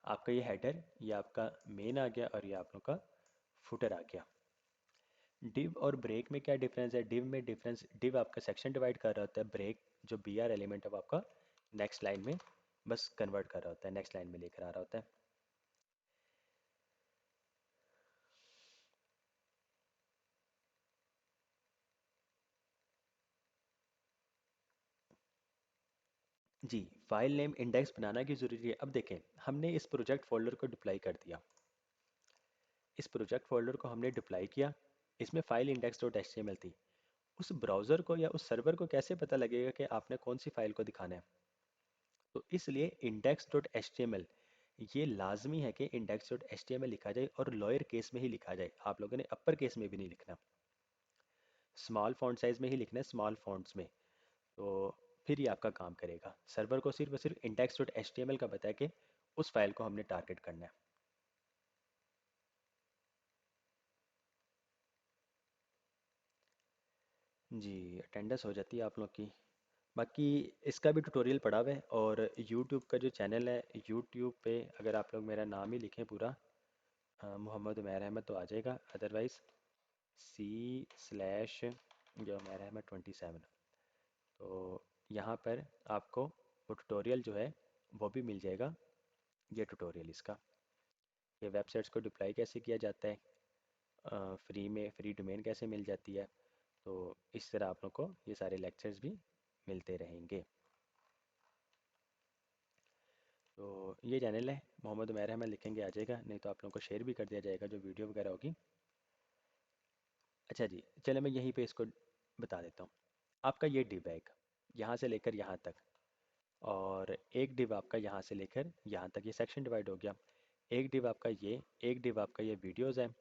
आपका ये हेडर, ये आपका मेन आ गया और ये आप लोग का फुटर आ गया। डिव और ब्रेक में क्या डिफरेंस है? डिव में डिफरेंस, डिव आपका सेक्शन डिवाइड कर रहा होता है, ब्रेक जो BR एलिमेंट है वो आपका नेक्स्ट लाइन में बस कन्वर्ट कर रहा होता है, नेक्स्ट लाइन में लेकर आ रहा होता है। जी, फाइल नेम इंडेक्स बनाना की ज़रूरी है। अब देखें, हमने इस प्रोजेक्ट फोल्डर को डिप्लाई कर दिया। इस प्रोजेक्ट फोल्डर को हमने डिप्लाई किया। इसमें file index dot H T M L थी। उस ब्राउज़र को या उस सर्वर को कैसे पता लगेगा कि आपने कौन सी फाइल को दिखाना है? तो इसलिए index dot H T M L ये लाजमी है कि index dot H T M L लिखा जाए और लोअर केस में ही लिखा जाए। आप लोगों ने अपर केस में भी नहीं लिखना, स्मॉल फॉन्ट साइज में ही लिखना है, स्मॉल फॉन्ट्स में। तो फिर ये आपका काम करेगा। सर्वर को सिर्फ और सिर्फ index dot H T M L का पता है कि उस फाइल को हमने टारगेट करना है। जी, अटेंडेंस हो जाती है आप लोग की। बाकी इसका भी ट्यूटोरियल पड़ा हुआ है, और यूट्यूब का जो चैनल है, यूट्यूब पे अगर आप लोग मेरा नाम ही लिखें पूरा, मोहम्मद उमैर अहमद, तो आ जाएगा। अदरवाइज़ सी स्लैश जो उमैर अहमद 27, तो यहाँ पर आपको वो ट्यूटोरियल जो है वो भी मिल जाएगा। ये ट्यूटोरियल इसका, ये वेबसाइट्स को डिप्लॉय कैसे किया जाता है, फ्री में फ्री डोमेन कैसे मिल जाती है। तो इस तरह आप लोग को ये सारे लेक्चर्स भी मिलते रहेंगे। तो ये चैनल है मोहम्मद उमैर अहमद, लिखेंगे आ जाएगा, नहीं तो आप लोगों को शेयर भी कर दिया जाएगा जो वीडियो वगैरह होगी। अच्छा जी, चलो मैं यहीं पे इसको बता देता हूँ। आपका ये डिव है एक, यहाँ से लेकर यहाँ तक, और एक डिव आपका यहाँ से लेकर यहाँ तक, ये सेक्शन डिवाइड हो गया। एक डिव आपका ये, एक डिव आपका ये वीडियोज़ है।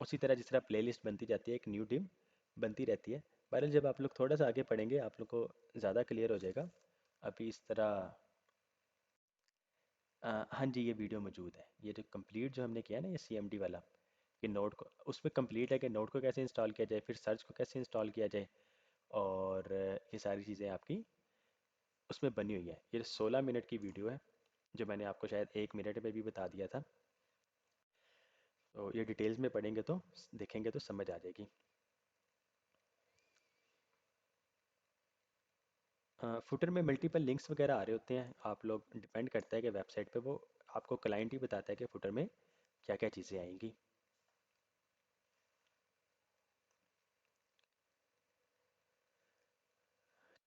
उसी तरह जिस तरह प्लेलिस्ट बनती जाती है, एक न्यू डिव बनती रहती है। बहरहाल जब आप लोग थोड़ा सा आगे पढ़ेंगे आप लोग को ज़्यादा क्लियर हो जाएगा। अभी इस तरह हाँ जी, ये वीडियो मौजूद है। ये जो कंप्लीट जो हमने किया ना, ये CMD वाला, कि नोट को उसमें कंप्लीट है कि नोट को कैसे इंस्टॉल किया जाए, फिर सर्च को कैसे इंस्टॉल किया जाए, और ये सारी चीज़ें आपकी उसमें बनी हुई है। ये 16 मिनट की वीडियो है, जो मैंने आपको शायद 1 मिनट में भी बता दिया था। तो ये डिटेल्स में पढ़ेंगे तो देखेंगे तो समझ आ जाएगी। फुटर में मल्टीपल लिंक्स वगैरह आ रहे होते हैं। आप लोग डिपेंड करता है कि वेबसाइट पे वो आपको क्लाइंट ही बताता है कि फुटर में क्या क्या चीज़ें आएंगी।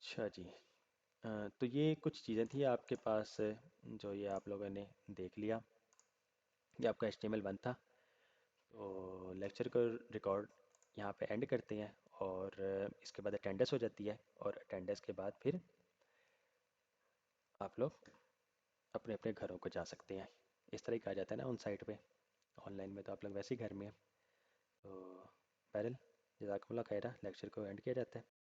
अच्छा जी, तो ये कुछ चीज़ें थी आपके पास, जो ये आप लोगों ने देख लिया। ये आपका HTML1 था। तो लेक्चर को रिकॉर्ड यहाँ पे एंड करते हैं, और इसके बाद अटेंडेंस हो जाती है, और अटेंडेंस के बाद फिर आप लोग अपने अपने घरों को जा सकते हैं। इस तरह ही कहा जाता है ना ऑन साइट पे। ऑनलाइन में तो आप लोग वैसे ही घर में हैं। तो बहरहाल जज़ाकमुल्लाह खैरा, लेक्चर को एंड किया जाता है।